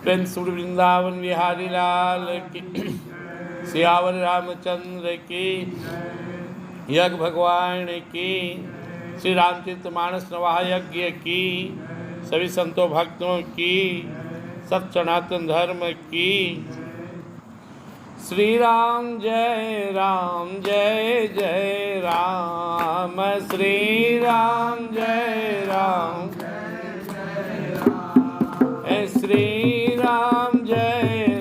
प्रेम सुर वृंदावन बिहारी लाल की, सियावर रामचंद्र की, यज्ञ भगवान की, श्री रामचरित मानस नवाह यज्ञ की, सभी संतों भक्तों की, सब सनातन धर्म की। श्री राम जय जय राम, श्री राम जय राम, श्री राम जय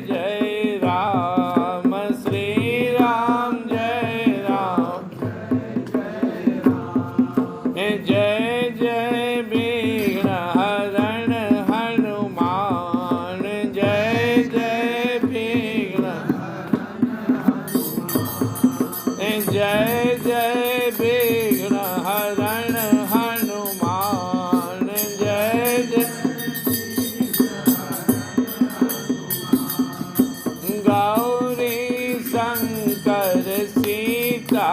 जय राम, श्री राम जय राम, जय जय विघ्न हरण हनुमान, जय जय विघ्न, जय जय विघ्न हरण हनुमान, जय जय गौरी शंकर सीताराम,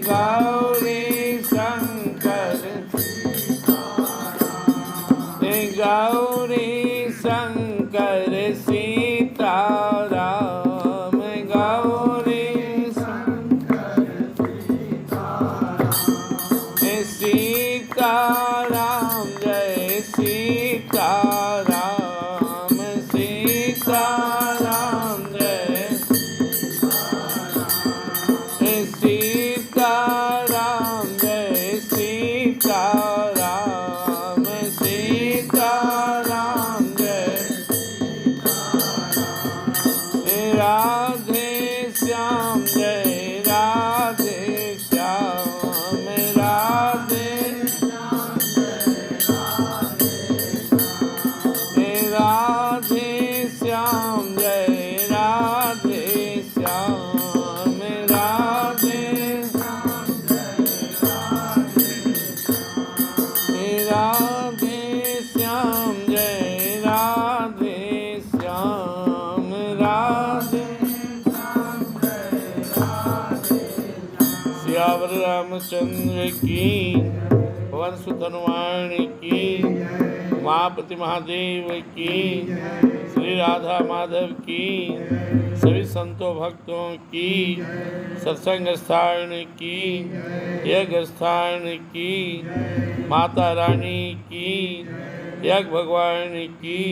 गौरी शंकर, गौरी शंकर सीताराम, गौरी सीताराम, जय सीताराम, सीताराम जय सीताराम, जय सीताराम, सीताराम जय राधे श्याम, जय राधे श्याम, राधे राधे श्याम, जय राधे श्याम, राधे राधे श्याम, जय राधे श्याम, राधे सियावर रामचंद्र की, पवन सुत हनुमान की, महापति महादेव की, श्री राधा माधव की, सभी संतों भक्तों की, सत्संग स्थान की, यज्ञ स्थान की, माता रानी की, यज्ञ भगवान की,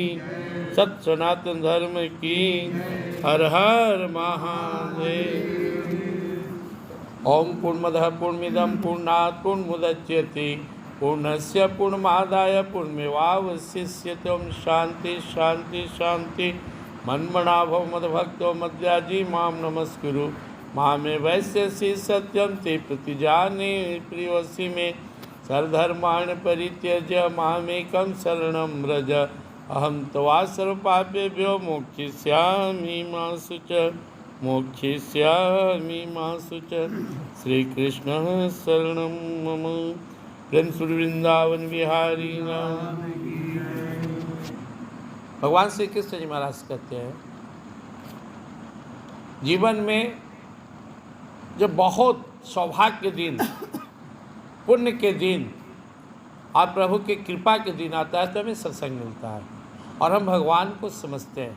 सत सनातन धर्म की। हर हर महादेव। ओम पूर्णमदः पूर्णमिदं पूर्णात् पूर्णमुदच्यते पूर्णस्य पूर्णमादाय पूर्णमेवावशिष्यते। ओम शांति शांति शांति। मन्मना भव मद्भक्तो मद्याजी मां नमस्कुरु मामे वैश्यसि सत्यं ते प्रतिजाने प्रियोऽसि मे सर्वधर्मान् परित्यज्य मामेकं शरणं व्रज अहं त्वा सर्वपापेभ्यो मोक्षयिष्यामि मा शुच मोक्षयिष्यामि मा शुच। श्री कृष्ण शरणं मम। प्रेम सुर वृंदावन बिहारी नाम। भगवान श्री कृष्ण जी महाराज कहते हैं, जीवन में जब बहुत सौभाग्य के दिन, पुण्य के दिन और प्रभु के कृपा के दिन आता है तो हमें सत्संग मिलता है और हम भगवान को समझते हैं।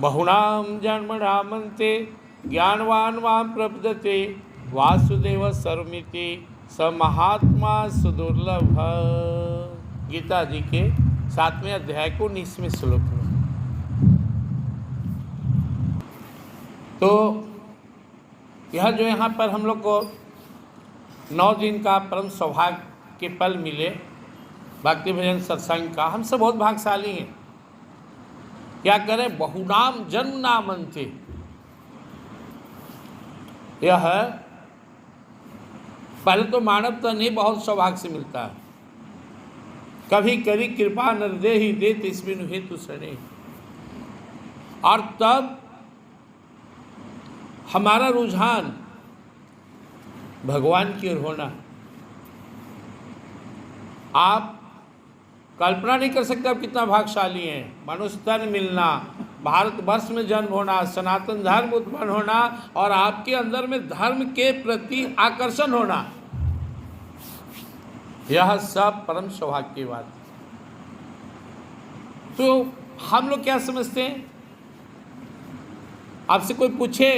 बहुनाम जन्मनामन्ते ज्ञानवान वाम प्रपद्यते वासुदेव सर्वमिति स महात्मा सुदुर्लभ। गीता जी के 7वें अध्याय को 19वें श्लोक में। तो यह जो यहाँ पर हम लोग को 9 दिन का परम सौभाग्य के पल मिले भक्ति भजन सत्संग का, हम सब बहुत भाग्यशाली हैं। क्या करें, बहुनाम जन्म नामन्ते, यह पहले तो मानव तो नहीं बहुत सौभाग्य से मिलता है। कभी करी कृपा नरदे ही दे तिस्मिन हेतु सने, और तब हमारा रुझान भगवान की ओर होना। आप कल्पना नहीं कर सकते आप कितना भाग्यशाली हैं। मनुष्य तन मिलना, भारतवर्ष में जन्म होना, सनातन धर्म उत्पन्न होना और आपके अंदर में धर्म के प्रति आकर्षण होना, यह सब परम सौभाग्य की बात है। तो हम लोग क्या समझते हैं? आपसे कोई पूछे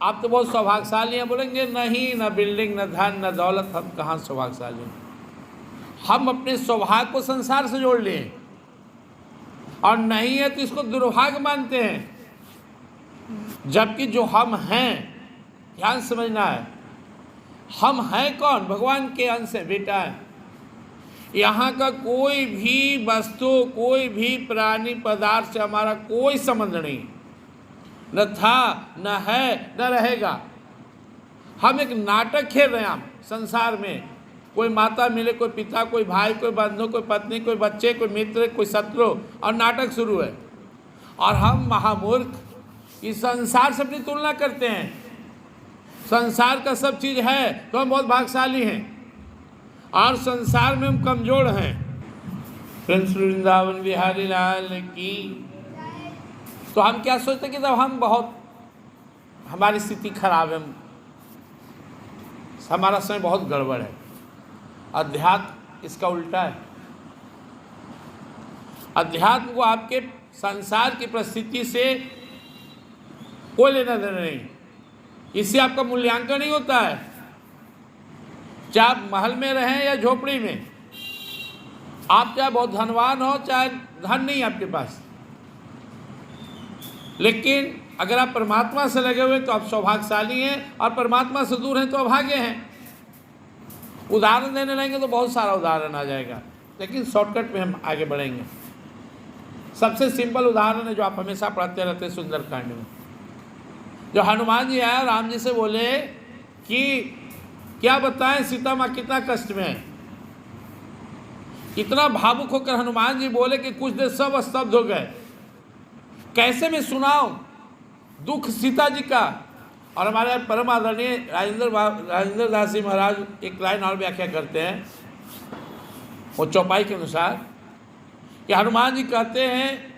आप तो बहुत सौभाग्यशाली हैं, बोलेंगे नहीं, न बिल्डिंग, न धन, न दौलत, हम कहाँ सौभाग्यशाली हैं। हम अपने सौभाग्य को संसार से जोड़ लिए और नहीं है तो इसको दुर्भाग्य मानते हैं। जबकि जो हम हैं, ध्यान समझना है, हम हैं कौन? भगवान के अंश है, बेटा है। यहाँ का कोई भी वस्तु, कोई भी प्राणी पदार्थ से हमारा कोई संबंध नहीं, न था, न है, न रहेगा। हम एक नाटक खेल रहे हैं। हम संसार में कोई माता मिले, कोई पिता, कोई भाई, कोई बंधु, कोई पत्नी, कोई बच्चे, कोई मित्र, कोई शत्रु, और नाटक शुरू है। और हम महामूर्ख इस संसार से अपनी तुलना करते हैं। संसार का सब चीज़ है तो हम बहुत भाग्यशाली हैं, और संसार में हम कमजोर हैं। प्रिंस वृंदावन बिहारी लाल की। तो हम क्या सोचते कि जब हम बहुत, हमारी स्थिति खराब है, हमारा समय बहुत गड़बड़ है। अध्यात्म इसका उल्टा है। अध्यात्म को आपके संसार की परिस्थिति से कोई लेना देना नहीं, इससे आपका मूल्यांकन नहीं होता है। चाहे आप महल में रहें या झोपड़ी में, आप चाहे बहुत धनवान हो, चाहे धन नहीं आपके पास, लेकिन अगर आप परमात्मा से लगे हुए तो आप सौभाग्यशाली हैं, और परमात्मा से दूर हैं तो अभागे हैं। उदाहरण देने लगेंगे तो बहुत सारा उदाहरण आ जाएगा, लेकिन शॉर्टकट में हम आगे बढ़ेंगे। सबसे सिंपल उदाहरण है जो आप हमेशा पढ़ते रहते हैं, सुंदरकांड में। जो हनुमान जी आए, राम जी से बोले कि क्या बताएं सीता माँ कितना कष्ट में है। इतना भावुक होकर हनुमान जी बोले कि कुछ देर सब स्तब्ध हो गए। कैसे मैं सुनाऊं दुख सीता जी का। और हमारे परम आदरणीय राजेंद्र दास जी महाराज एक लाइन और व्याख्या करते हैं, वो चौपाई के अनुसार, कि हनुमान जी कहते हैं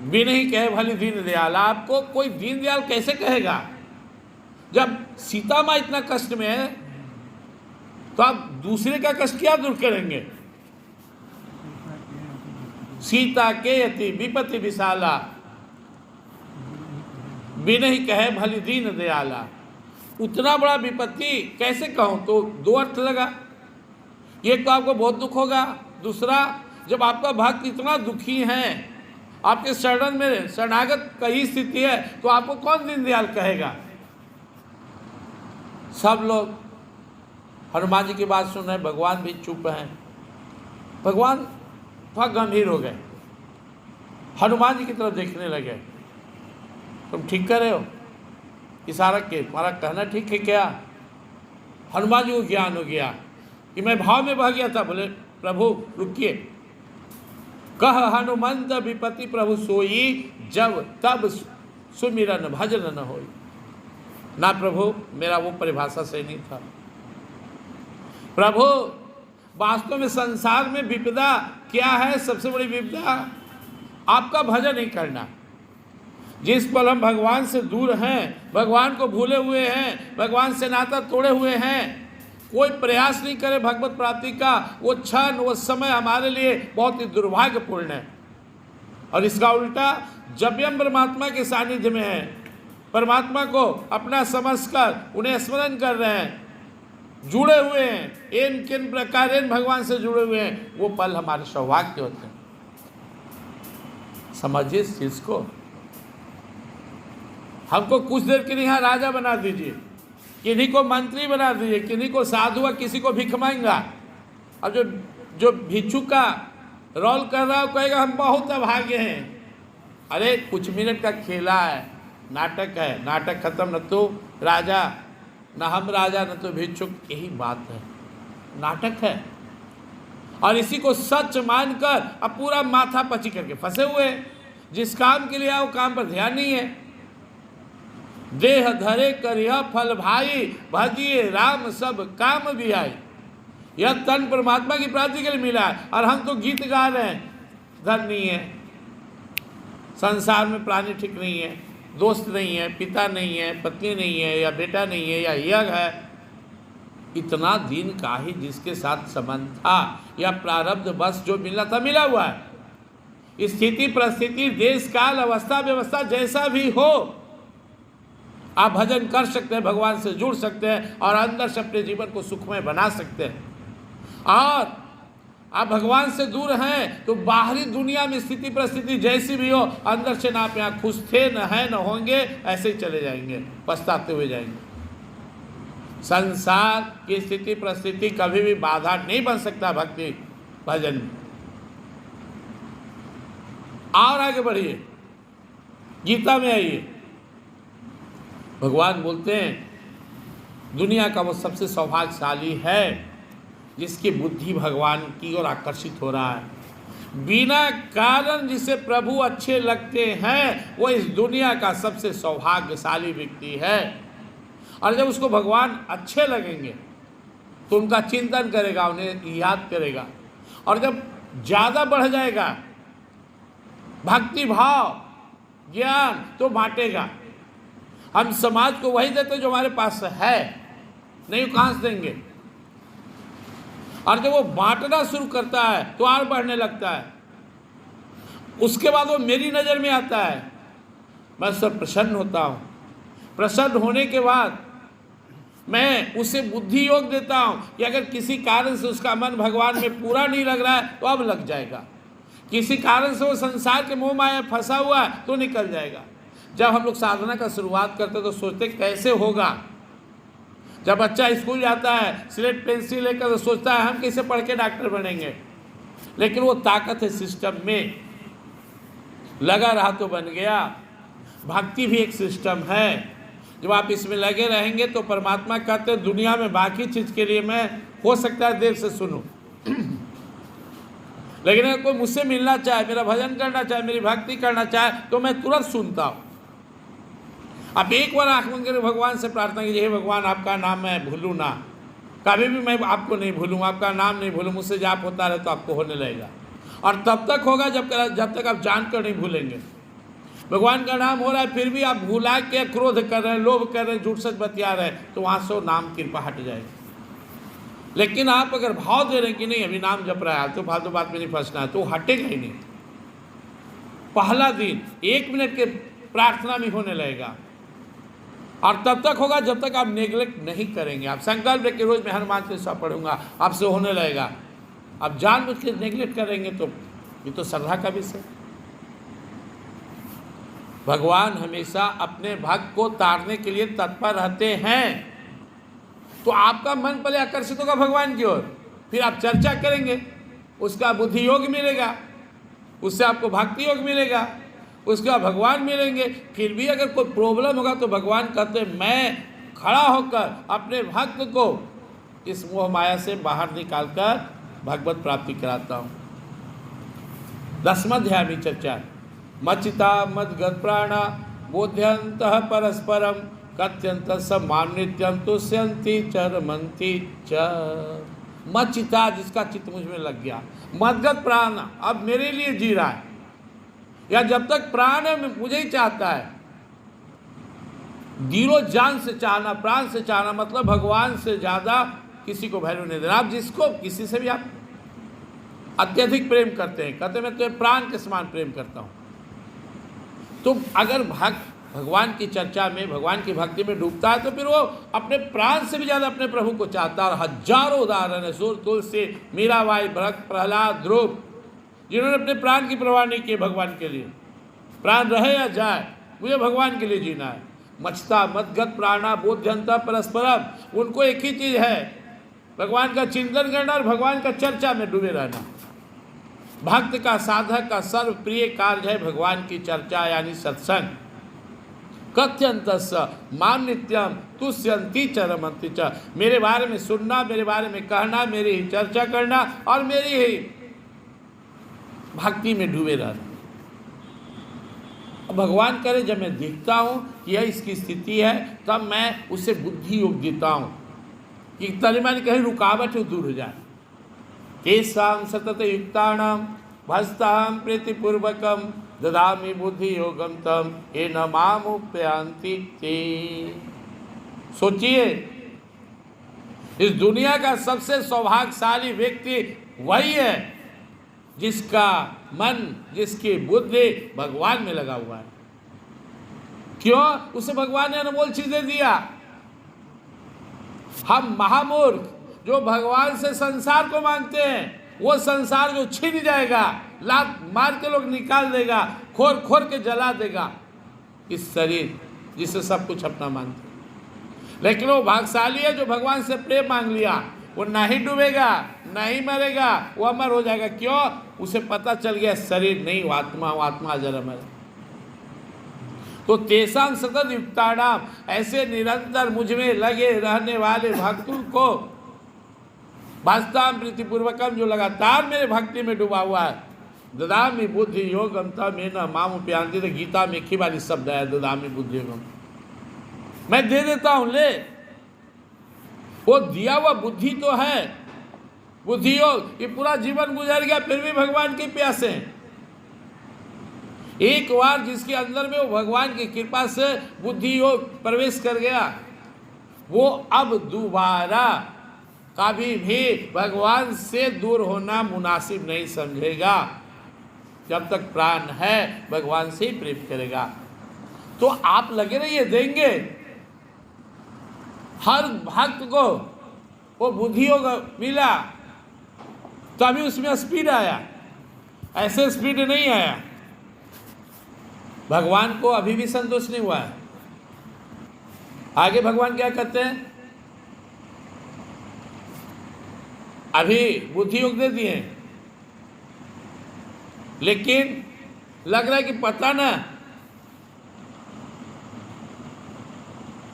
बिन ही कहे भली दीन दयाल। आपको कोई दीन दयाल कैसे कहेगा? जब सीता माँ इतना कष्ट में है तो आप दूसरे का कष्ट क्या दूर करेंगे? सीता के यति विपत्ति विशाला, बिन ही कहे भली दीन दयाला। उतना बड़ा विपत्ति कैसे कहूँ? तो दो अर्थ लगा। एक तो आपको बहुत दुख होगा, दूसरा जब आपका भक्त इतना दुखी है, आपके शरण में शरणागत कई स्थिति है, तो आपको कौन दीन दयाल कहेगा? सब लोग हनुमान जी की बात सुन रहे हैं, भगवान भी चुप हैं। भगवान थोड़ा गंभीर हो गए, हनुमान जी की तरफ देखने लगे। तुम ठीक कर रहे हो? इशारा के तुम्हारा कहना ठीक है क्या? हनुमान जी को ज्ञान हो गया कि मैं भाव में बह गया था। बोले प्रभु रुकिए। कह हनुमंत विपति प्रभु सोई, जब तब सुमिरन भजन न होई। ना प्रभु, मेरा वो परिभाषा सही नहीं था। प्रभु वास्तव में संसार में विपदा क्या है? सबसे बड़ी विपदा आपका भजन नहीं करना। जिस पल हम भगवान से दूर हैं, भगवान को भूले हुए हैं, भगवान से नाता तोड़े हुए हैं, कोई प्रयास नहीं करे भगवत प्राप्ति का, वो क्षण, वो समय हमारे लिए बहुत ही दुर्भाग्यपूर्ण है। और इसका उल्टा, जब भी हम परमात्मा के सानिध्य में हैं, परमात्मा को अपना समझकर उन्हें स्मरण कर रहे हैं, जुड़े हुए हैं, इन किन प्रकार भगवान से जुड़े हुए हैं, वो पल हमारे सौभाग्य होते हैं। समझिए इस चीज को। हमको कुछ देर के लिए यहाँ राजा बना दीजिए, किन्हीं को मंत्री बना दीजिए, किन्हीं को साधु व किसी को भिख मांगा। अब जो भिक्षु का रोल कर रहा है वो कहेगा हम बहुत अभागे हैं। अरे कुछ मिनट का खेला है, नाटक है, नाटक खत्म, न तो राजा, न हम राजा, न तो भिक्षुक, यही बात है, नाटक है। और इसी को सच मानकर अब पूरा माथा पची करके फंसे हुए हैं। जिस काम के लिए आओ काम पर ध्यान नहीं है। देह धरे करिया फल भाई, भजिए राम सब काम भी आई। यह तन परमात्मा की प्राप्ति के लिए मिला है, और हम तो गीत गा रहे हैं। धन नहीं है, संसार में प्राणी ठीक नहीं है, दोस्त नहीं है, पिता नहीं है, पत्नी नहीं है, या बेटा नहीं है, या यज्ञ है। इतना दिन का ही जिसके साथ संबंध था या प्रारब्ध बस जो मिला था मिला हुआ है। स्थिति परिस्थिति देश काल अवस्था व्यवस्था जैसा भी हो, आप भजन कर सकते हैं, भगवान से जुड़ सकते हैं और अंदर से अपने जीवन को सुखमय बना सकते हैं। और आप भगवान से दूर हैं तो बाहरी दुनिया में स्थिति परिस्थिति जैसी भी हो, अंदर से ना आप यहाँ खुश थे, न है, न होंगे, ऐसे ही चले जाएंगे, पछताते हुए जाएंगे। संसार की स्थिति परिस्थिति कभी भी बाधा नहीं बन सकता भक्ति भजन में। और आगे बढ़िए, गीता में आइए, भगवान बोलते हैं दुनिया का वो सबसे सौभाग्यशाली है जिसकी बुद्धि भगवान की ओर आकर्षित हो रहा है। बिना कारण जिसे प्रभु अच्छे लगते हैं वो इस दुनिया का सबसे सौभाग्यशाली व्यक्ति है। और जब उसको भगवान अच्छे लगेंगे तो उनका चिंतन करेगा, उन्हें याद करेगा, और जब ज़्यादा बढ़ जाएगा भक्ति भाव ज्ञान तो बांटेगा। हम समाज को वही देते जो हमारे पास है, नहीं कहाँ से देंगे। और जब वो बांटना शुरू करता है तो और बढ़ने लगता है। उसके बाद वो मेरी नज़र में आता है, मैं उससे प्रसन्न होता हूँ। प्रसन्न होने के बाद मैं उसे बुद्धि योग देता हूँ कि अगर किसी कारण से उसका मन भगवान में पूरा नहीं लग रहा है तो अब लग जाएगा। किसी कारण से वो संसार के मोह माया फंसा हुआ है तो निकल जाएगा। जब हम लोग साधना का शुरुआत करते तो सोचते कैसे होगा। जब बच्चा स्कूल जाता है स्लेट पेंसिल लेकर तो सोचता है हम कैसे पढ़ के डॉक्टर बनेंगे, लेकिन वो ताकत है सिस्टम में, लगा रहा तो बन गया। भक्ति भी एक सिस्टम है, जब आप इसमें लगे रहेंगे तो परमात्मा कहते हैं दुनिया में बाकी चीज़ के लिए मैं हो सकता है देर से सुनूं, लेकिन अगर कोई मुझसे मिलना चाहे, मेरा भजन करना चाहे, मेरी भक्ति करना चाहे तो मैं तुरंत सुनता हूँ। आप एक बार आँख बंद करके भगवान से प्रार्थना कीजिए, हे भगवान आपका नाम मैं भूलूँ ना, कभी भी मैं आपको नहीं भूलूँ, आपका नाम नहीं भूलूँ, मुझसे जाप होता रहे तो आपको होने लगेगा। और तब तक होगा जब तक आप जानकर नहीं भूलेंगे। भगवान का नाम हो रहा है फिर भी आप भूला के क्रोध कर रहे हैं, लोभ कर रहे हैं, झूठ सच बतिया रहे हैं, तो वहाँ से नाम कृपा हट जाएगी। लेकिन आप अगर भाव दे रहे हैं कि नहीं अभी नाम जप रहा है तो फालतू बात में नहीं फंसना है, तो हटेगा ही नहीं। पहला दिन 1 मिनट के प्रार्थना में होने लगेगा, और तब तक होगा जब तक आप नेग्लेक्ट नहीं करेंगे। आप संकल्प लेकर रोज मैं हनुमान चालीसा पढ़ूंगा, आपसे होने लगेगा। आप जानबूझ के नेग्लेक्ट करेंगे तो ये तो श्रद्धा का विषय। भगवान हमेशा अपने भक्त को तारने के लिए तत्पर रहते हैं। तो आपका मन पहले आकर्षित होगा भगवान की ओर, फिर आप चर्चा करेंगे, उसका बुद्धि योग मिलेगा, उससे आपको भक्ति योग मिलेगा, उसके बाद भगवान मिलेंगे। फिर भी अगर कोई प्रॉब्लम होगा तो भगवान कहते हैं मैं खड़ा होकर अपने भक्त को इस मोह माया से बाहर निकालकर भगवत प्राप्ति कराता हूँ। 10वां अध्याय में चर्चा, मच्चिता मद्गत प्राणा बोध्यंतः परस्परम कथ्यंत समान नित्यम तुष्यंति चरमंती च। मच्चिता जिसका चित्त मुझ में लग गया, मद्गत प्राण अब मेरे लिए जी रहा है, या जब तक प्राण है मुझे ही चाहता है। दिलो जान से चाहना, प्राण से चाहना मतलब भगवान से ज़्यादा किसी को वैल्यू नहीं देना। आप जिसको किसी से भी आप अत्यधिक प्रेम करते हैं, कहते मैं तुम्हें प्राण के समान प्रेम करता हूँ। तो अगर भक्त भगवान की चर्चा में भगवान की भक्ति में डूबता है तो फिर वो अपने प्राण से भी ज़्यादा अपने प्रभु को चाहता है। और हजारों उदाहरण है, सूर तुलसी मीराबाई भक्त प्रहलाद ध्रुव, जिन्होंने अपने प्राण की परवाह नहीं की भगवान के लिए। प्राण रहे या जाए मुझे भगवान के लिए जीना है। मच्छता मदगत प्राणा बोध्यंता परस्परम, उनको एक ही चीज़ है, भगवान का चिंतन करना और भगवान का चर्चा में डूबे रहना। भक्त का साधक का सर्वप्रिय कार्य है भगवान की चर्चा यानी सत्संग। कथ्यंतस्स माम नित्यम तुष्यंति चरमंति च, मेरे बारे में सुनना, मेरे बारे में कहना, मेरी ही चर्चा करना और मेरी ही भक्ति में डूबे रहना। अब भगवान करे जब मैं देखता हूँ कि यह इसकी स्थिति है तब मैं उसे बुद्धि योग देता हूँ कि तनिमान कहीं रुकावट हो दूर हो जाए। केशाम सतत युक्तानाम भस्ताम प्रीतिपूर्वकम ददामि बुद्धि योगम तम ये न मामुपयांति ते। सोचिए, इस दुनिया का सबसे सौभाग्यशाली व्यक्ति वही है जिसका मन, जिसकी बुद्धि भगवान में लगा हुआ है। क्यों? उसे भगवान ने अनमोल चीजें दिया। हम महामूर्ख जो भगवान से संसार को मांगते हैं, वो संसार जो छिन जाएगा, लात मार के लोग निकाल देगा, खोर खोर के जला देगा इस शरीर जिसे सब कुछ अपना मानते। लेकिन वो भाग्यशाली है जो भगवान से प्रेम मांग लिया, वो नहीं डूबेगा, नहीं मरेगा, वो अमर हो जाएगा। क्यों? उसे पता चल गया शरीर नहीं, वो आत्मा, वो आत्मा अजर अमर है। तो तेसाम सतत युक्तानाम, ऐसे निरंतर मुझ में लगे रहने वाले भक्तों को, वास्तव प्रीतिपूर्वकम, जो लगातार मेरे भक्ति में डूबा हुआ है, ददामी बुद्धि योगम में न माम प्यांति, गीता में एक ही वाली शब्द है, ददामी बुद्धि योगम, मैं दे देता हूं, ले। वो दिया हुआ बुद्धि तो है, बुद्धि योग, ये पूरा जीवन गुजर गया फिर भी भगवान के प्यासे हैं। एक बार जिसके अंदर में वो भगवान की कृपा से बुद्धि योग प्रवेश कर गया, वो अब दोबारा कभी भी भगवान से दूर होना मुनासिब नहीं समझेगा। जब तक प्राण है भगवान से ही प्रेम करेगा। तो आप लगे रहिए, देंगे हर भक्त को वो बुद्धि योग मिला, तभी उसमें स्पीड आया, ऐसे स्पीड नहीं आया। भगवान को अभी भी संतोष नहीं हुआ है। आगे भगवान क्या कहते हैं? अभी बुद्धि योग दे दिए, लेकिन लग रहा है कि पता ना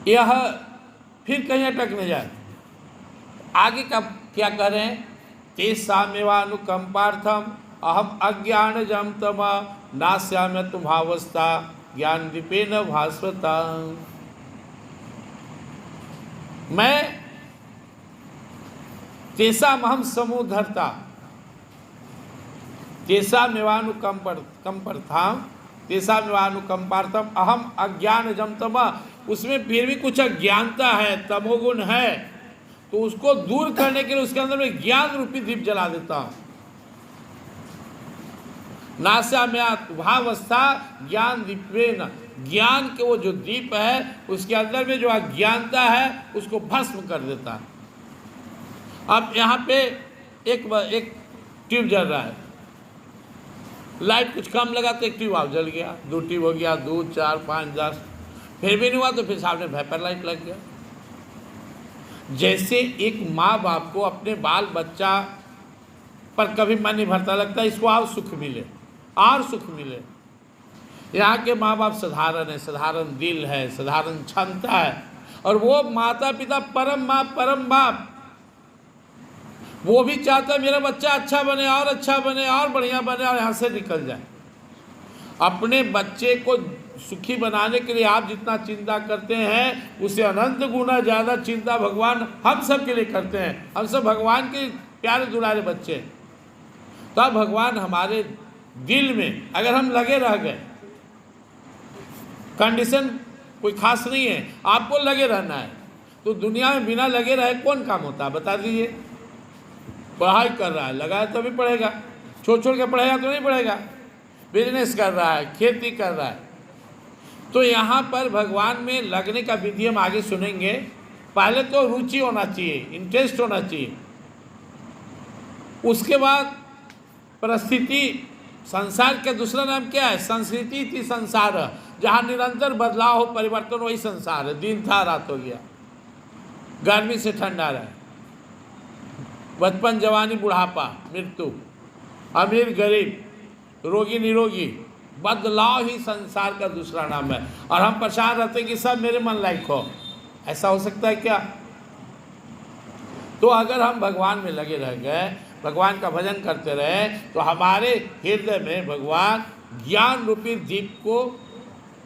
यह फिर कहीं अटक न जाए। आगे का क्या कह रहे हैं? तेषामेवानुकंपार्थम अहम अज्ञान जम तम नास्याम्य तुम्हावस्था ज्ञान दीपेन भास्वता। मैं तेषाम अहम समूधरता, तेषामेवानुकंपार्थम, तेषामेवानुकंपार्थम अहम अज्ञान जम तम, उसमें फिर भी कुछ अज्ञानता है, तमोगुण है, तो उसको दूर करने के लिए उसके अंदर में ज्ञान रूपी दीप जला देता हूं। नास्याम्यावस्था ज्ञान दीपेन, ज्ञान के वो जो दीप है उसके अंदर में जो अज्ञानता है उसको भस्म कर देता है। अब यहाँ पे एक ट्यूब जल रहा है, लाइट कुछ कम लगा तो एक ट्यूब आप जल गया, 2 ट्यूब हो गया, 2, 4, 5, 10, फिर भी नहीं हुआ तो फिर सामने वेपर लाइट लग गया। जैसे एक माँ बाप को अपने बाल बच्चा पर कभी मन नहीं भरता, लगता है इसको और सुख मिले, और सुख मिले। यहाँ के माँ बाप साधारण है, साधारण दिल है, साधारण क्षमता है, और वो माता पिता परम माँ परम बाप, वो भी चाहता है मेरा बच्चा अच्छा बने और अच्छा बने और बढ़िया बने और यहाँ से निकल जाए। अपने बच्चे को सुखी बनाने के लिए आप जितना चिंता करते हैं उससे अनंत गुना ज़्यादा चिंता भगवान हम सब के लिए करते हैं। हम सब भगवान के प्यारे दुलारे बच्चे। तब भगवान हमारे दिल में अगर हम लगे रह गए, कंडीशन कोई खास नहीं है, आपको लगे रहना है, तो दुनिया में बिना लगे रहे कौन काम होता है बता दीजिए। पढ़ाई कर रहा है, लगा है तो भी पढ़ेगा, छोड़ छोड़ के पढ़ेगा तो नहीं पढ़ेगा। बिजनेस कर रहा है, खेती कर रहा है, तो यहाँ पर भगवान में लगने का विधि हम आगे सुनेंगे। पहले तो रुचि होना चाहिए, इंटरेस्ट होना चाहिए, उसके बाद परिस्थिति। संसार का दूसरा नाम क्या है? संस्कृति थी संसार, जहाँ निरंतर बदलाव हो, परिवर्तन, वही संसार है। दिन था रात हो गया, गर्मी से ठंडा रहा, बचपन जवानी बुढ़ापा मृत्यु, अमीर गरीब, रोगी निरोगी, बदलाव ही संसार का दूसरा नाम है। और हम परेशान रहते कि सब मेरे मन लायक हो, ऐसा हो सकता है क्या? तो अगर हम भगवान में लगे रह गए, भगवान का भजन करते रहे, तो हमारे हृदय में भगवान ज्ञान रूपी दीप को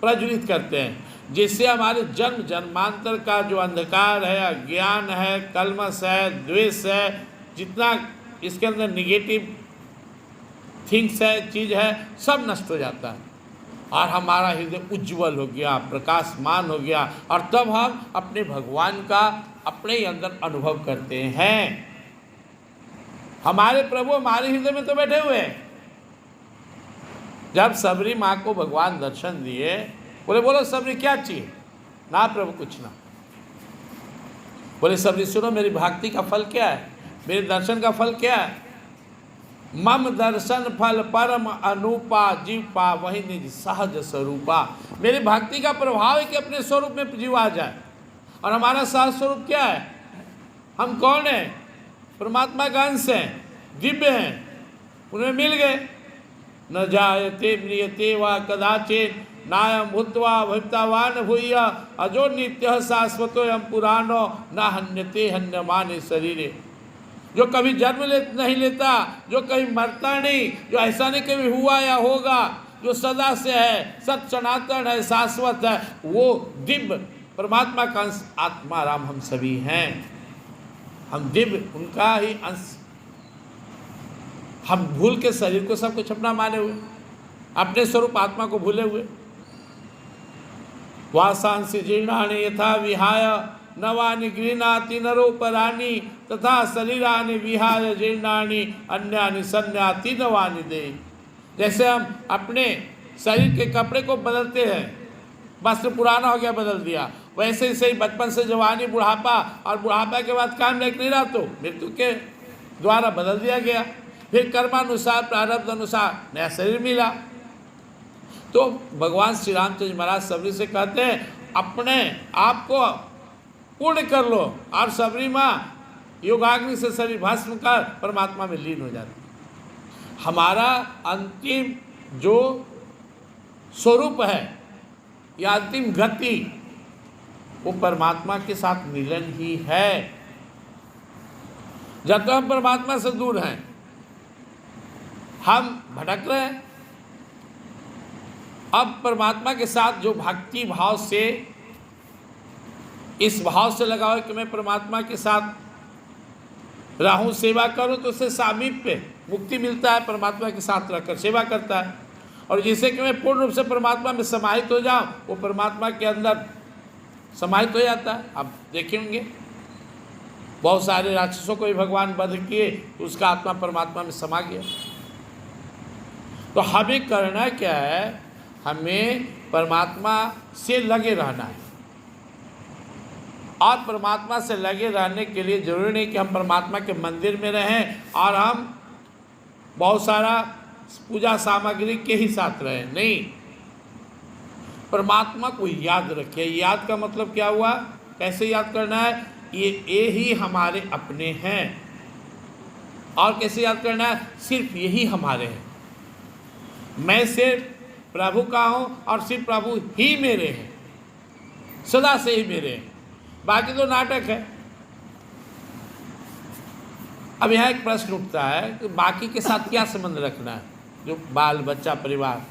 प्रज्वलित करते हैं, जिससे हमारे जन्म जन्मांतर का जो अंधकार है, अज्ञान है, कलमश है, द्वेष है, जितना इसके अंदर निगेटिव थिंग्स है, चीज़ है, सब नष्ट हो जाता है और हमारा हृदय उज्जवल हो गया, प्रकाशमान हो गया। और तब हम अपने भगवान का अपने ही अंदर अनुभव करते हैं। हमारे प्रभु हमारे हृदय में तो बैठे हुए हैं, जब सबरी माँ को भगवान दर्शन दिए, बोले बोलो सबरी क्या चाहिए? ना प्रभु कुछ ना। बोले सबरी सुनो, मेरी भक्ति का फल क्या है, मेरे दर्शन का फल क्या है? मम दर्शन फल परम अनुपा जीव पा वही निज सहज स्वरूपा। मेरी भक्ति का प्रभाव है कि अपने स्वरूप में जीव आ जाए। और हमारा सहज स्वरूप क्या है? हम कौन है? परमात्मा का अंश हैं, दिव्य हैं, उन्हें मिल गए। न जायते म्रियते वा कदाचित नायम भूत्वा भवितावान भूय अजो नित्य शाश्वतोयम पुराणो न हन्यते हन्यमाने शरीरे। जो कभी जन्म नहीं लेता, जो कभी मरता नहीं, जो ऐसा नहीं कभी हुआ या होगा, जो सदा से है, सत सनातन है, शाश्वत है, वो दिव्य परमात्मा का अंश आत्मा राम हम सभी हैं। हम दिव्य उनका ही अंश। हम भूल के शरीर को सब कुछ अपना माने हुए, अपने स्वरूप आत्मा को भूले हुए। वासांसि जीर्णानि यथा विहाय नवानि गृह्णाति नरोपराणि तथा शरीरानि विहाय जीर्णानि अन्यानि संन्याति नवानि दे। जैसे हम अपने शरीर के कपड़े को बदलते हैं, वस्त्र पुराना हो गया बदल दिया, वैसे ही सही बचपन से जवानी, बुढ़ापा, और बुढ़ापा के बाद काम लायक नहीं रहा तो मृत्यु के द्वारा बदल दिया गया। फिर कर्मानुसार प्रारब्ध अनुसार नया शरीर मिला। तो भगवान श्री रामचंद्र महाराज सबरी से कहते हैं अपने आप को पूर्ण कर लो, और सबरी माँ योगाग्नि से शरीर भस्म कर परमात्मा में लीन हो जाती। हमारा अंतिम जो स्वरूप है या अंतिम गति वो परमात्मा के साथ मिलन ही है। जब तक हम परमात्मा से दूर हैं हम भटक रहे हैं। अब परमात्मा के साथ जो भक्ति भाव से, इस भाव से लगाओ कि मैं परमात्मा के साथ रहूं, सेवा करूं, तो उससे सामीप्य मुक्ति मिलता है। परमात्मा के साथ रहकर सेवा करता है। और जिसे कि मैं पूर्ण रूप से परमात्मा में समाहित हो जाऊं, वो परमात्मा के अंदर समाहित हो जाता है। अब देखेंगे बहुत सारे राक्षसों को भी भगवान वध किए तो उसका आत्मा परमात्मा में समा गया। तो हमें करना क्या है? हमें परमात्मा से लगे रहना है। और परमात्मा से लगे रहने के लिए जरूरी नहीं कि हम परमात्मा के मंदिर में रहें और हम बहुत सारा पूजा सामग्री के ही साथ रहें। नहीं, परमात्मा को याद रखिए। याद का मतलब क्या हुआ? कैसे याद करना है? ये ही हमारे अपने हैं। और कैसे याद करना है? सिर्फ यही हमारे हैं। मैं सिर्फ प्रभु का हूँ और सिर्फ प्रभु ही मेरे हैं, सदा से ही मेरे हैं, बाकी तो नाटक है। अब यहाँ एक प्रश्न उठता है कि बाकी के साथ क्या संबंध रखना है? जो बाल बच्चा परिवार,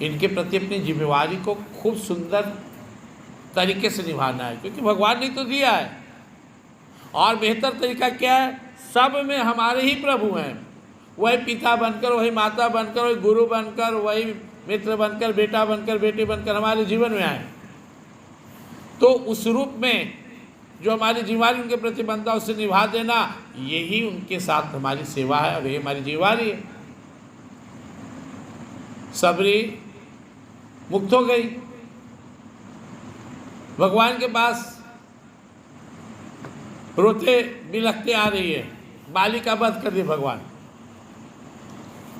इनके प्रति अपनी जिम्मेवारी को खूब सुंदर तरीके से निभाना है, क्योंकि भगवान ने तो दिया है। और बेहतर तरीका क्या है? सब में हमारे ही प्रभु हैं। वही पिता बनकर, वही माता बनकर, वही गुरु बनकर, वही मित्र बनकर, बेटा बनकर, बेटी बनकर हमारे जीवन में आए। तो उस रूप में जो हमारी जिम्मेवारी उनके प्रति बनता है उसे निभा देना, यही उनके साथ हमारी सेवा है और यही हमारी जिम्मेवारी है। सबरी मुक्त हो गई, भगवान के पास रोते बिलखते आ रही है। बाली का वध कर दिया भगवान।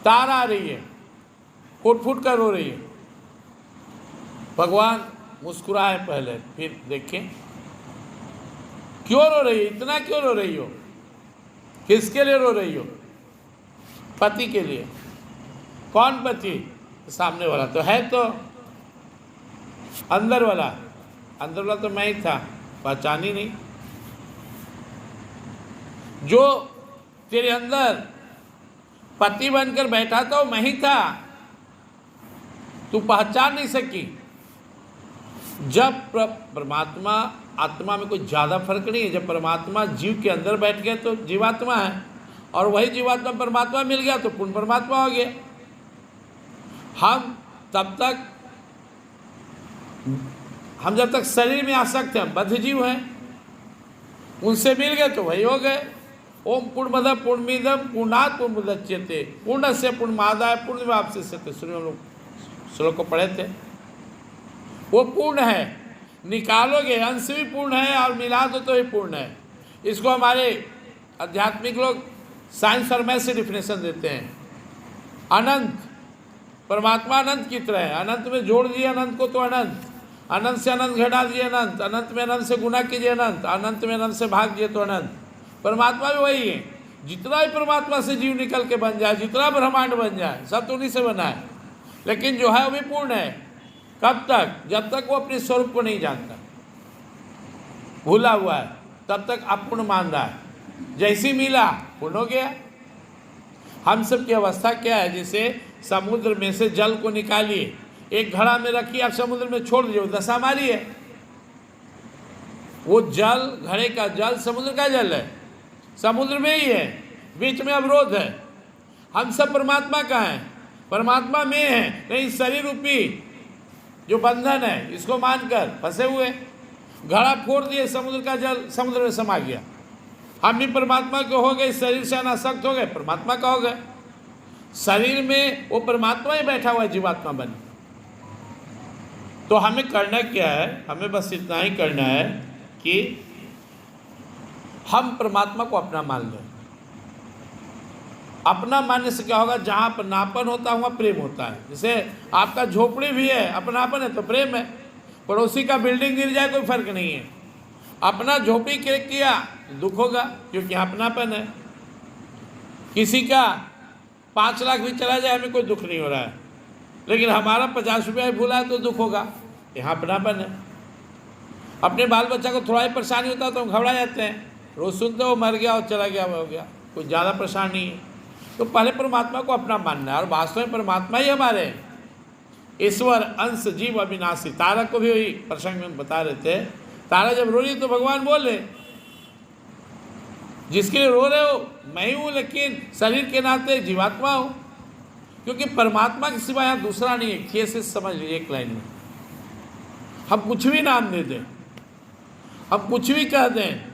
तार आ रही है, फुट फुट कर रो रही है। भगवान मुस्कुराए पहले, फिर देखें क्यों रो रही है, इतना क्यों रो रही हो, किसके लिए रो रही हो? पति के लिए। कौन पति? सामने वाला तो है, तो अंदर वाला तो मैं ही था, पहचान ही नहीं। जो तेरे अंदर पति बनकर बैठा था वो मैं ही था, तू पहचान नहीं सकी। जब परमात्मा आत्मा में कोई ज़्यादा फर्क नहीं है। जब परमात्मा जीव के अंदर बैठ गया तो जीवात्मा है, और वही जीवात्मा परमात्मा मिल गया तो पूर्ण परमात्मा हो गया। हम जब तक शरीर में आसक्त हैं, बद्ध जीव हैं, उनसे मिल गए तो वही हो गए। ओम पूर्णमद पूर्णमिदम पूर्णात् पूर्णमुदच्यते पूर्णस्य पूर्णमादाय पूर्णमेवावशिष्यते। शुरू में हम लोग श्लोक को पढ़े थे। वो पूर्ण है, निकालोगे अंश भी पूर्ण है और मिला दो तो ही पूर्ण है। इसको हमारे आध्यात्मिक लोग साइंस और मैथ से डिफिनेशन देते हैं। अनंत, परमात्मा अनंत की तरह है। अनंत में जोड़ दिए अनंत को तो अनंत, अनंत से अनंत घटा दिए अनंत, अनंत में अनंत से गुना कीजिए अनंत, अनंत में अनंत से भाग दिए तो अनंत। परमात्मा भी वही है। जितना भी परमात्मा से जीव निकल के बन जाए, जितना ब्रह्मांड बन जाए, सब तो उन्हीं से बना है। लेकिन जो है वो भी पूर्ण है। कब तक? जब तक वो अपने स्वरूप को नहीं जानता, भूला हुआ है, तब तक अपूर्ण मान रहा है। जैसी मिला पूर्ण हो गया। हम सब की अवस्था क्या है? जैसे समुद्र में से जल को निकालिए, एक घड़ा में रखिए, आप समुद्र में छोड़ दीजिए, दशा मारी है। वो जल, घड़े का जल समुद्र का जल है, समुद्र में ही है, बीच में अवरोध है। हम सब परमात्मा का है, परमात्मा में है, नहीं शरीर रूपी जो बंधन है इसको मानकर फंसे हुए। घड़ा फोड़ दिए, समुद्र का जल समुद्र में समा गया। हम भी परमात्मा के हो गए, शरीर से अनासक्त हो गए, परमात्मा का हो गए। शरीर में वो परमात्मा ही बैठा हुआ है, जीवात्मा बन। तो हमें करना क्या है? हमें बस इतना ही करना है कि हम परमात्मा को अपना मान लें। अपना मानने से क्या होगा? जहाँ अपनापन होता है वहाँ प्रेम होता है। जैसे आपका झोपड़ी भी है, अपनापन है तो प्रेम है। पड़ोसी का बिल्डिंग गिर जाए कोई फर्क नहीं है। अपना झोपड़ी क्रेक किया दुख होगा, क्योंकि यहाँ अपनापन है। किसी का 5 लाख भी चला जाए हमें कोई दुख नहीं हो रहा है, लेकिन हमारा 50 रुपया भूला है तो दुख होगा, यहाँ अपनापन है। अपने बाल बच्चा को थोड़ा ही परेशानी होता है तो हम घबरा जाते हैं। रोज़ सुनते हो मर गया और चला गया, हो गया, कुछ ज़्यादा परेशानी नहीं है। तो पहले परमात्मा को अपना मानना है, और वास्तव में परमात्मा ही हमारे हैं। ईश्वर अंश जीव अविनाशी। तारा को भी वही प्रसंग में बता रहे थे। तारा जब रो रही तो भगवान बोले, जिसके लिए रो रहे हो मैं ही हूँ, लेकिन शरीर के नाते जीवात्मा हूँ, क्योंकि परमात्मा के सिवा यहाँ दूसरा नहीं है। खे से समझ लीजिए एक लाइन में। हम कुछ भी नाम दे दें, हम कुछ भी कह दें,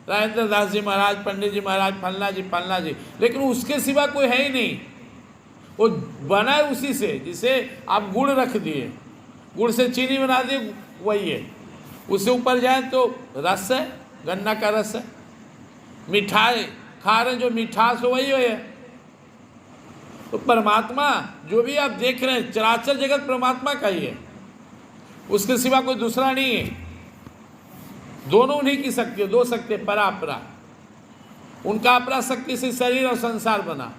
राजेंद्र दास जी महाराज, पंडित जी महाराज, फलना जी, लेकिन उसके सिवा कोई है ही नहीं। वो बना है उसी से। जिसे आप गुड़ रख दिए, गुड़ से चीनी बना दिए, वही है। उससे ऊपर जाए तो रस है, गन्ना का रस है। मिठाई खा रहे जो मिठास हो वही है। तो परमात्मा जो भी आप देख रहे हैं, चराचर जगत परमात्मा का ही है, उसके सिवा कोई दूसरा नहीं है। दोनों उन्हीं की शक्ति है, दो शक्ति परापरा। उनका अपरा शक्ति से शरीर और संसार बना।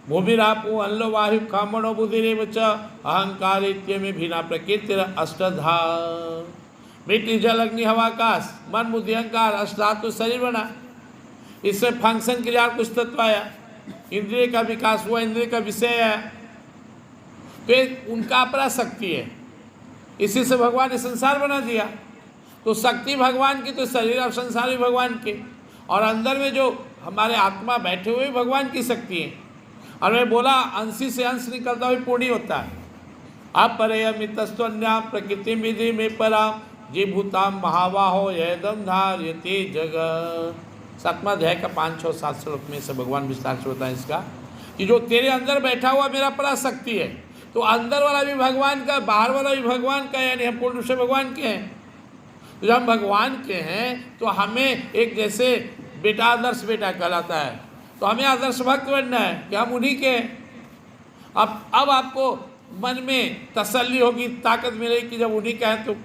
भूमि रापो अल्लो वायु कामणो बुद्धिरेव च अहंकार में भिना प्रकृति अष्टधा। मिट्टी जल अग्नि हवा आकाश, मन बुद्धि अहंकार, अष्टधातु शरीर बना। इससे फंक्शन क्रिया कुछ तत्व आया, इंद्रिय का विकास हुआ, इंद्रिय का विषय आया। तो उनका अपरा शक्ति है, इसी से भगवान ने संसार बना दिया। तो शक्ति भगवान की, तो शरीर और संसार भी भगवान के, और अंदर में जो हमारे आत्मा बैठे हुए भगवान की शक्ति है। और मैं बोला अंशी से अंश निकलता हुआ पूर्ण होता है। अपरयमितस्त्वन्याम प्रकृति विधि में पराम जी भूताम महाबाहो यदम धार्यते जगत। 7वां अध्याय का 5, 6, 7 श्लोक में से भगवान विस्तार से बताएं इसका, कि जो तेरे अंदर बैठा हुआ मेरा परा शक्ति है। तो अंदर वाला भी भगवान का, बाहर वाला भी भगवान का, यानी हम पूर्ण रूप से भगवान के हैं। तो जब हम भगवान के हैं तो हमें एक जैसे बेटा आदर्श बेटा कहलाता है, तो हमें आदर्श भक्त बनना है कि हम उन्हीं के हैं। अब आपको मन में तसल्ली होगी, ताकत मिलेगी कि जब उन्हीं का है तो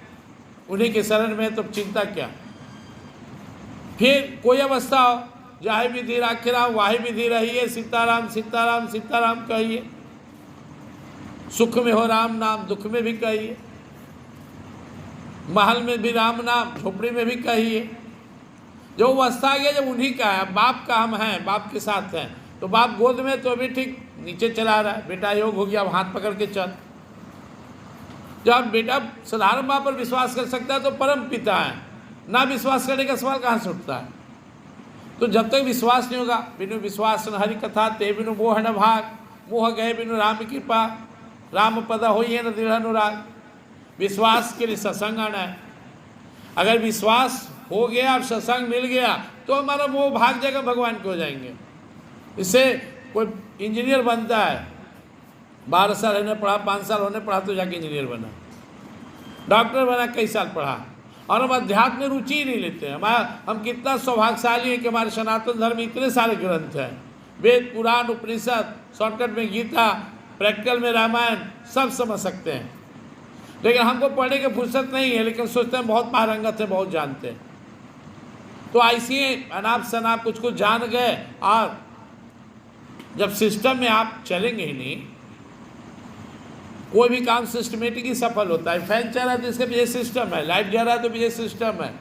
उन्हीं के शरण में, तो चिंता क्या। फिर कोई अवस्था हो, जाहे विधि राखे राम वाहे विधि रहिए, सीताराम सीताराम सीताराम कहिए। सुख में हो राम नाम, दुख में भी कहिए। महल में भी राम नाम, झोपड़ी में भी कहिए। जो अवस्था आ गया जब उन्हीं का है, बाप का हम हैं, बाप के साथ हैं, तो बाप गोद में तो अभी ठीक नीचे चला रहा है, बेटा योग हो गया, अब हाथ पकड़ के चल। जब बेटा साधारण माँ पर विश्वास कर सकता है तो परम पिता है, ना विश्वास करने का सवाल कहाँ से उठता है। तो जब तक विश्वास नहीं होगा, बिनु विश्वास न हरि कथा ते बिनु मोह न भाग, मोह गए बिनु राम कृपा, राम पद हो न दृढ़ अनुराग। विश्वास के लिए सत्संग आना है। अगर विश्वास हो गया और सत्संग मिल गया तो हमारा मोह भाग जाएगा, भगवान के हो जाएंगे। इससे कोई इंजीनियर बनता है, 12 साल होने पढ़ा, 5 साल होने पढ़ा तो जाके इंजीनियर बना, डॉक्टर बना, कई साल पढ़ा, और हम अध्यात्म में रुचि ही नहीं लेते हैं। हम कितना सौभाग्यशाली हैं कि हमारे सनातन धर्म में इतने सारे ग्रंथ हैं, वेद, पुराण, उपनिषद, शॉर्टकट में गीता, प्रैक्टिकल में रामायण, सब समझ सकते हैं। लेकिन हमको पढ़ने की फुर्सत नहीं है, लेकिन सोचते हैं बहुत पारंगत है, बहुत जानते हैं। तो ऐसे अनाप शनाप कुछ कुछ जान गए, और जब सिस्टम में आप चलेंगे ही नहीं, कोई भी काम सिस्टमेटिक ही सफल होता है। फैन चल रहा है तो इसके पीछे सिस्टम है, लाइट जल रहा है तो पीछे सिस्टम है,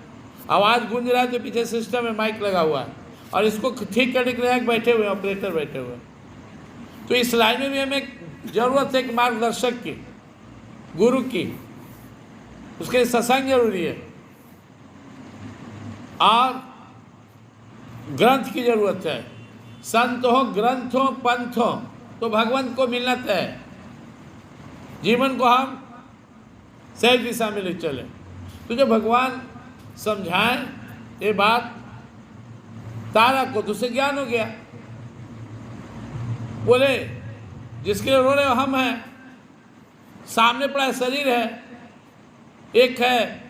आवाज़ गूंज रहा है तो पीछे सिस्टम है, माइक लगा हुआ है, और इसको ठीक करने के लिए बैठे हुए ऑपरेटर बैठे हुए। तो इस लाइन में भी हमें ज़रूरत है एक मार्गदर्शक की, गुरु की, उसके लिए सत्संग जरूरी है, और ग्रंथ की जरूरत है। संत हो, ग्रंथ हो, पंथ हो, तो भगवंत को मिलना तय। जीवन को हम सही दिशा में ले चले। तो जब भगवान समझाएं ये बात तारा को, तो उसे ज्ञान हो गया। बोले जिसके लिए रो रहे हो हम हैं, सामने पड़ा शरीर है, एक है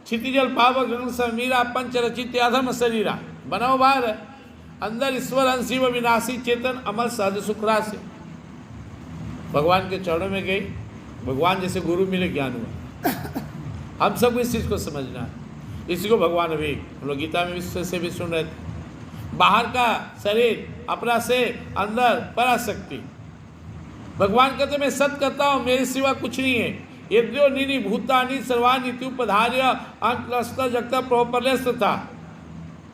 क्षितिजल पावक गगन समीरा पंच रचित अधम शरीरा, बना हुआ बाहर है, अंदर ईश्वर अंशी व विनाशी चेतन अमल सहज सुखराशि। भगवान के चरणों में गई, भगवान जैसे गुरु मिले, ज्ञान हुआ। हम सबको इस चीज़ को समझना है। इसी को भगवान अभी हम लोग गीता में से भी सुन रहे थे। बाहर का शरीर अपना से, अंदर पराशक्ति। भगवान कहते मैं सत्य कहता हूँ, मेरे सिवा कुछ नहीं है। यद्यो निनी भूतानि सर्वाणि इत्युपधार्य अंतलस्त जगता प्रोपरलेस था,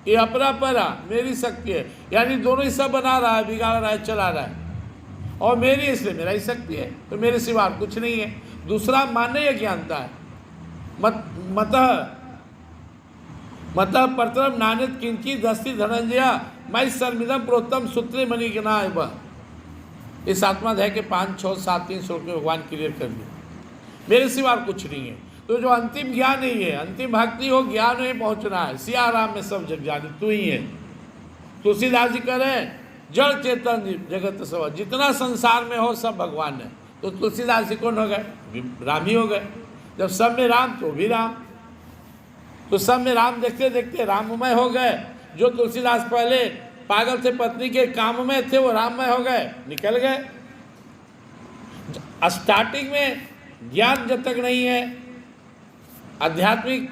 ये अपरा परा मेरी शक्ति है। यानी दोनों ही सब बना रहा है, बिगाड़ रहा है, चला रहा है, और मेरी इसलिए मेरा ही शक्ति है, तो मेरे सिवा कुछ नहीं है। दूसरा मानने ज्ञानता है। मतः परतरम नान्यत् किंचित् अस्ति धनंजय मयि सर्वमिदं प्रोक्तं सूत्रे मणिगणाय वः। इस आत्माध्याय के 5, 6, 7, 3 श्लोक में भगवान क्लियर कर दिया, मेरे सिवा कुछ नहीं है। तो जो अंतिम ज्ञान ही है, अंतिम भक्ति हो, ज्ञान में पहुंचना है। सिया राम में सब जग जानी तू ही है। तुलसीदास जी कह रहे हैं जड़ चेतन जगत सब, जितना संसार में हो सब भगवान है। तो तुलसीदास जी कौन हो गए? राम ही हो गए। जब सब में राम तो भी राम, तो सब में राम देखते देखते राममय हो गए। जो तुलसीदास पहले पागल थे, पत्नी के काम में थे, वो राममय हो गए, निकल गए। स्टार्टिंग में ज्ञान जब तक नहीं है, आध्यात्मिक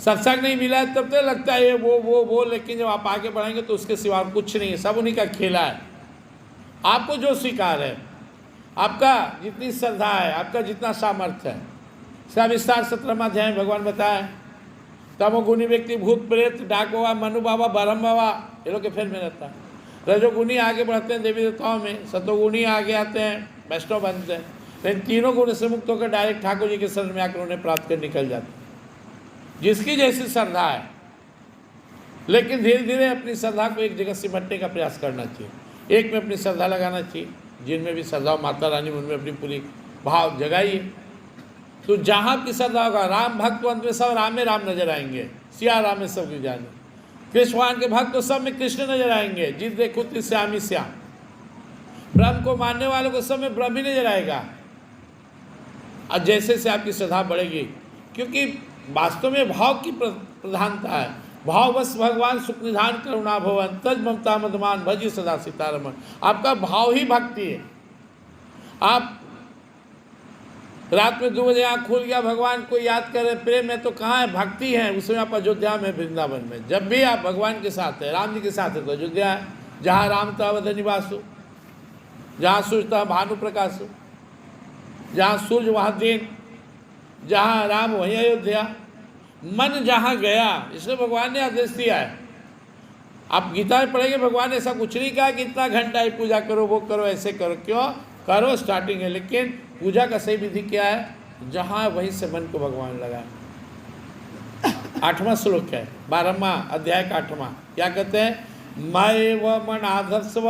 सत्संग नहीं मिला है, तब तक लगता है ये वो, लेकिन जब आप आगे बढ़ेंगे तो उसके सिवा कुछ नहीं है, सब उन्हीं का खेला है। आपको जो स्वीकार है, आपका जितनी श्रद्धा है, आपका जितना सामर्थ्य है, सब विस्तार 17वां अध्याय में भगवान बताए। तमोगुणी व्यक्ति भूत प्रेत डाक बाबा मनु बाबा ब्रह्म बाबा ये लोग के फेर में रहता है। रजोगुणी आगे बढ़ते हैं देवी देवताओं में, सतोगुणी आगे आते हैं, वैष्णव बनते हैं। लेकिन तीनों गुण से मुक्त होकर डायरेक्ट ठाकुर जी के शरण में आकर उन्हें प्राप्त कर निकल जाते हैं, जिसकी जैसी श्रद्धा है। लेकिन धीरे धीरे अपनी श्रद्धा को एक जगह सिमटने का प्रयास करना चाहिए, एक में अपनी श्रद्धा लगाना चाहिए। जिनमें भी श्रद्धा माता रानी में, उनमें अपनी पूरी भाव जगाइए। तो जहाँ की श्रद्धा होगा, राम भक्त अंत में सब राम में राम नजर आएंगे, सिया राम में सब की जाने। कृष्ण भगवान के भक्त तो सब में कृष्ण नजर आएंगे, जिस देखो तिस श्याम ही श्याम। ब्रह्म को मानने वालों को सब में ब्रह्म ही नजर आएगा। और जैसे से आपकी श्रद्धा बढ़ेगी, क्योंकि वास्तव में भाव की प्रधानता है। भाववश भगवान सुख निधान करुणा भवन तज ममता मधमान भजी सदा सीतारमन। आपका भाव ही भक्ति है। आप रात में 2 बजे आँख खुल गया, भगवान को याद करें, प्रेम है तो कहाँ है? भक्ति है। उसमें आप अयोध्या में, वृंदावन में, जब भी आप भगवान के साथ है, राम जी के साथ है तो अयोध्या है। जहाँ राम तवध निवासु, जहाँ सूर्य तह भानु प्रकाशु, जहाँ सूर्य वहाँ दिन, जहाँ राम वहीं अयोध्या। मन जहाँ गया, इसलिए भगवान ने आदेश दिया है। आप गीता में पढ़ेंगे, भगवान ने ऐसा कुछ नहीं कहा कि इतना घंटा ही पूजा करो, वो करो, ऐसे करो। क्यों करो? स्टार्टिंग है, लेकिन पूजा का सही विधि क्या है? जहाँ वहीं से मन को भगवान लगाए। 8वां श्लोक है, 12वां अध्याय का 8वां। क्या कहते हैं? मय व मनाधस्व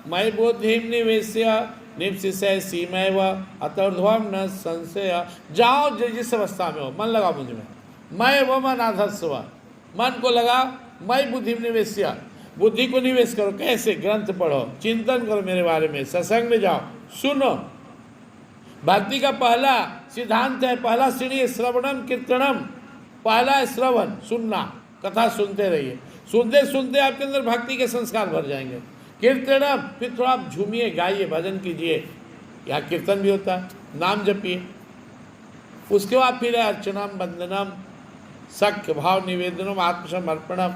मय बुद्धिम निवेश्य निवशिष्य सीमय व अतर्ध्वम न संशय। जाओ जिस अवस्था में हो, मन लगाओ मुझ में। मैं व मन आधस्व, मन को लगाओ मई बुद्धि निवेश्य, बुद्धि को निवेश करो। कैसे? ग्रंथ पढ़ो, चिंतन करो मेरे बारे में, सत्संग में जाओ, सुनो। भक्ति का पहला सिद्धांत है, पहला सीढ़ी है श्रवणम कीर्तनम। पहला है श्रवण, सुनना, कथा सुनते रहिए। सुनते सुनते आपके अंदर भक्ति के संस्कार भर जाएंगे। कीर्तनम, फिर थोड़ा आप झूमिए, गाइए, भजन कीजिए, यहाँ कीर्तन भी होता है, नाम जपिए। उसके बाद फिर है अर्चनम, वंदनम, सख्य भाव निवेदनम, आत्मसमर्पणम।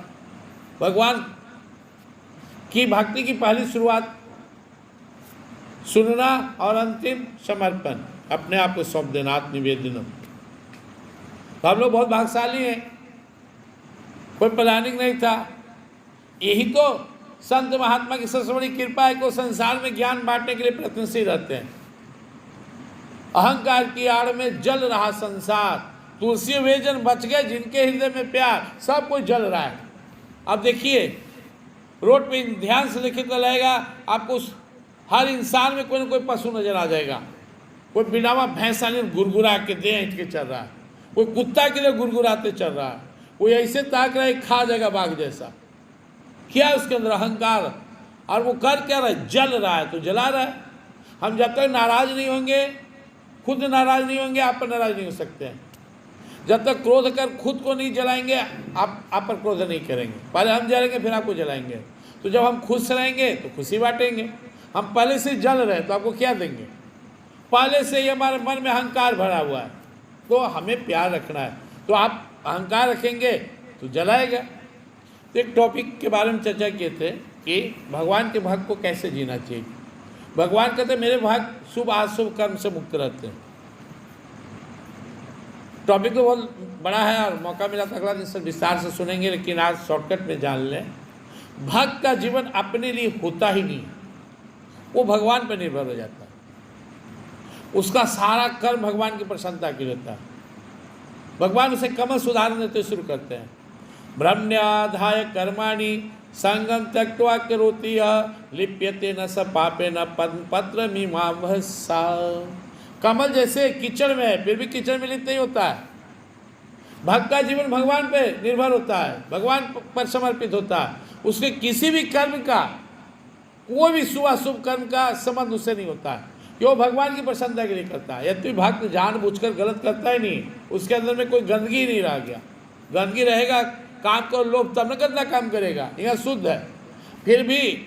भगवान की भक्ति की पहली शुरुआत सुनना और अंतिम समर्पण, अपने आप को सौंप देना, आत्मनिवेदनम। तो हम लोग बहुत भाग्यशाली हैं, कोई प्लानिंग नहीं था। यही तो संत महात्मा की सबसे बड़ी कृपा है कि वो संसार में ज्ञान बांटने के लिए प्रयत्नशील रहते हैं। अहंकार की आड़ में जल रहा संसार, तुलसी वे जन बच गए जिनके हृदय में प्यार। सब कोई जल रहा है। अब देखिए रोड पे ध्यान से लिखे तो लगेगा आपको हर इंसान में कोई ना कोई पशु नजर आ जाएगा। कोई बिनावा भैंसा ने गुरगुरा के दे ऐंठ के चल रहा है, कोई कुत्ता के लिए गुरगुराते चल रहा है, कोई ऐसे ताक रहा है खा जाएगा बाघ जैसा। क्या है उसके अंदर? अहंकार। और वो कर क्या रहा है? जल रहा है, तो जला रहा है। हम जब तक नाराज नहीं होंगे, खुद नाराज नहीं होंगे, आप पर नाराज नहीं हो सकते हैं। जब तक क्रोध कर खुद को नहीं जलाएंगे, आप पर क्रोध नहीं करेंगे। पहले हम जलाएंगे फिर आपको जलाएंगे। तो जब हम खुश रहेंगे तो खुशी बांटेंगे। हम पहले से जल रहे तो आपको क्या देंगे? पहले से ही हमारे मन में अहंकार भरा हुआ है, तो हमें प्यार रखना है। तो आप अहंकार रखेंगे तो जलाएगा। तो एक टॉपिक के बारे में चर्चा किए थे कि भगवान के भक्त को कैसे जीना चाहिए। भगवान कहते मेरे भक्त शुभ अशुभ कर्म से मुक्त रहते हैं। टॉपिक तो बहुत बड़ा है और मौका मिला तो अगला दिन से विस्तार से सुनेंगे, लेकिन आज शॉर्टकट में जान लें। भक्त का जीवन अपने लिए होता ही नहीं, वो भगवान पर निर्भर हो जाता है। उसका सारा कर्म भगवान की प्रसन्नता के लिए होता है। भगवान उसे कमस उदाहरण देते शुरू करते हैं। ब्रह्मण्याधाय कर्माणि संगम त्यक्त्वा करोति लिप्यते न स पापे न पत्र मीमांसा। कमल जैसे कीचड़ में है, फिर भी कीचड़ में लिप्त नहीं होता है। भक्त का जीवन भगवान पे निर्भर होता है, भगवान पर समर्पित होता है। उसके किसी भी कर्म का, कोई भी शुभ अशुभ कर्म का संबंध उससे नहीं होता है, वो भगवान की प्रसन्नता के लिए करता है। यदि भक्त जानबूझकर गलत करता ही नहीं, उसके अंदर में कोई गंदगी ही नहीं रह गया। गंदगी रहेगा काम को लोभ तब न गंदा काम करेगा। यह शुद्ध है, फिर भी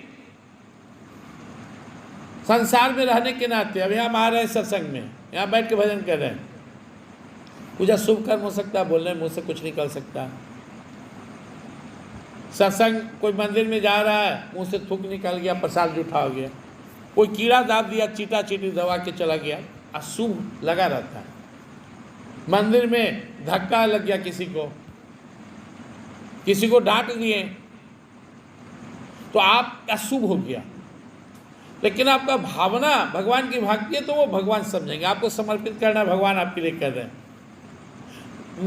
संसार में रहने के नाते अभी हम आ रहे हैं सत्संग में, यहाँ बैठ के भजन कर रहे हैं। कुछ शुभ कर्म हो सकता है, बोलने मुँह से कुछ निकल सकता है। सत्संग, कोई मंदिर में जा रहा है, मुँह से थूक निकल गया, प्रसाद जूठा हो गया, कोई कीड़ा दाब दिया, चीटा चीटी दबा के चला गया, अशुभ लगा रहता है। मंदिर में धक्का लग गया, किसी को डांट दिए, तो आप अशुभ हो गया। लेकिन आपका भावना भगवान की भक्ति है तो वो भगवान समझेंगे। आपको समर्पित करना भगवान आपके लिए कर रहे हैं।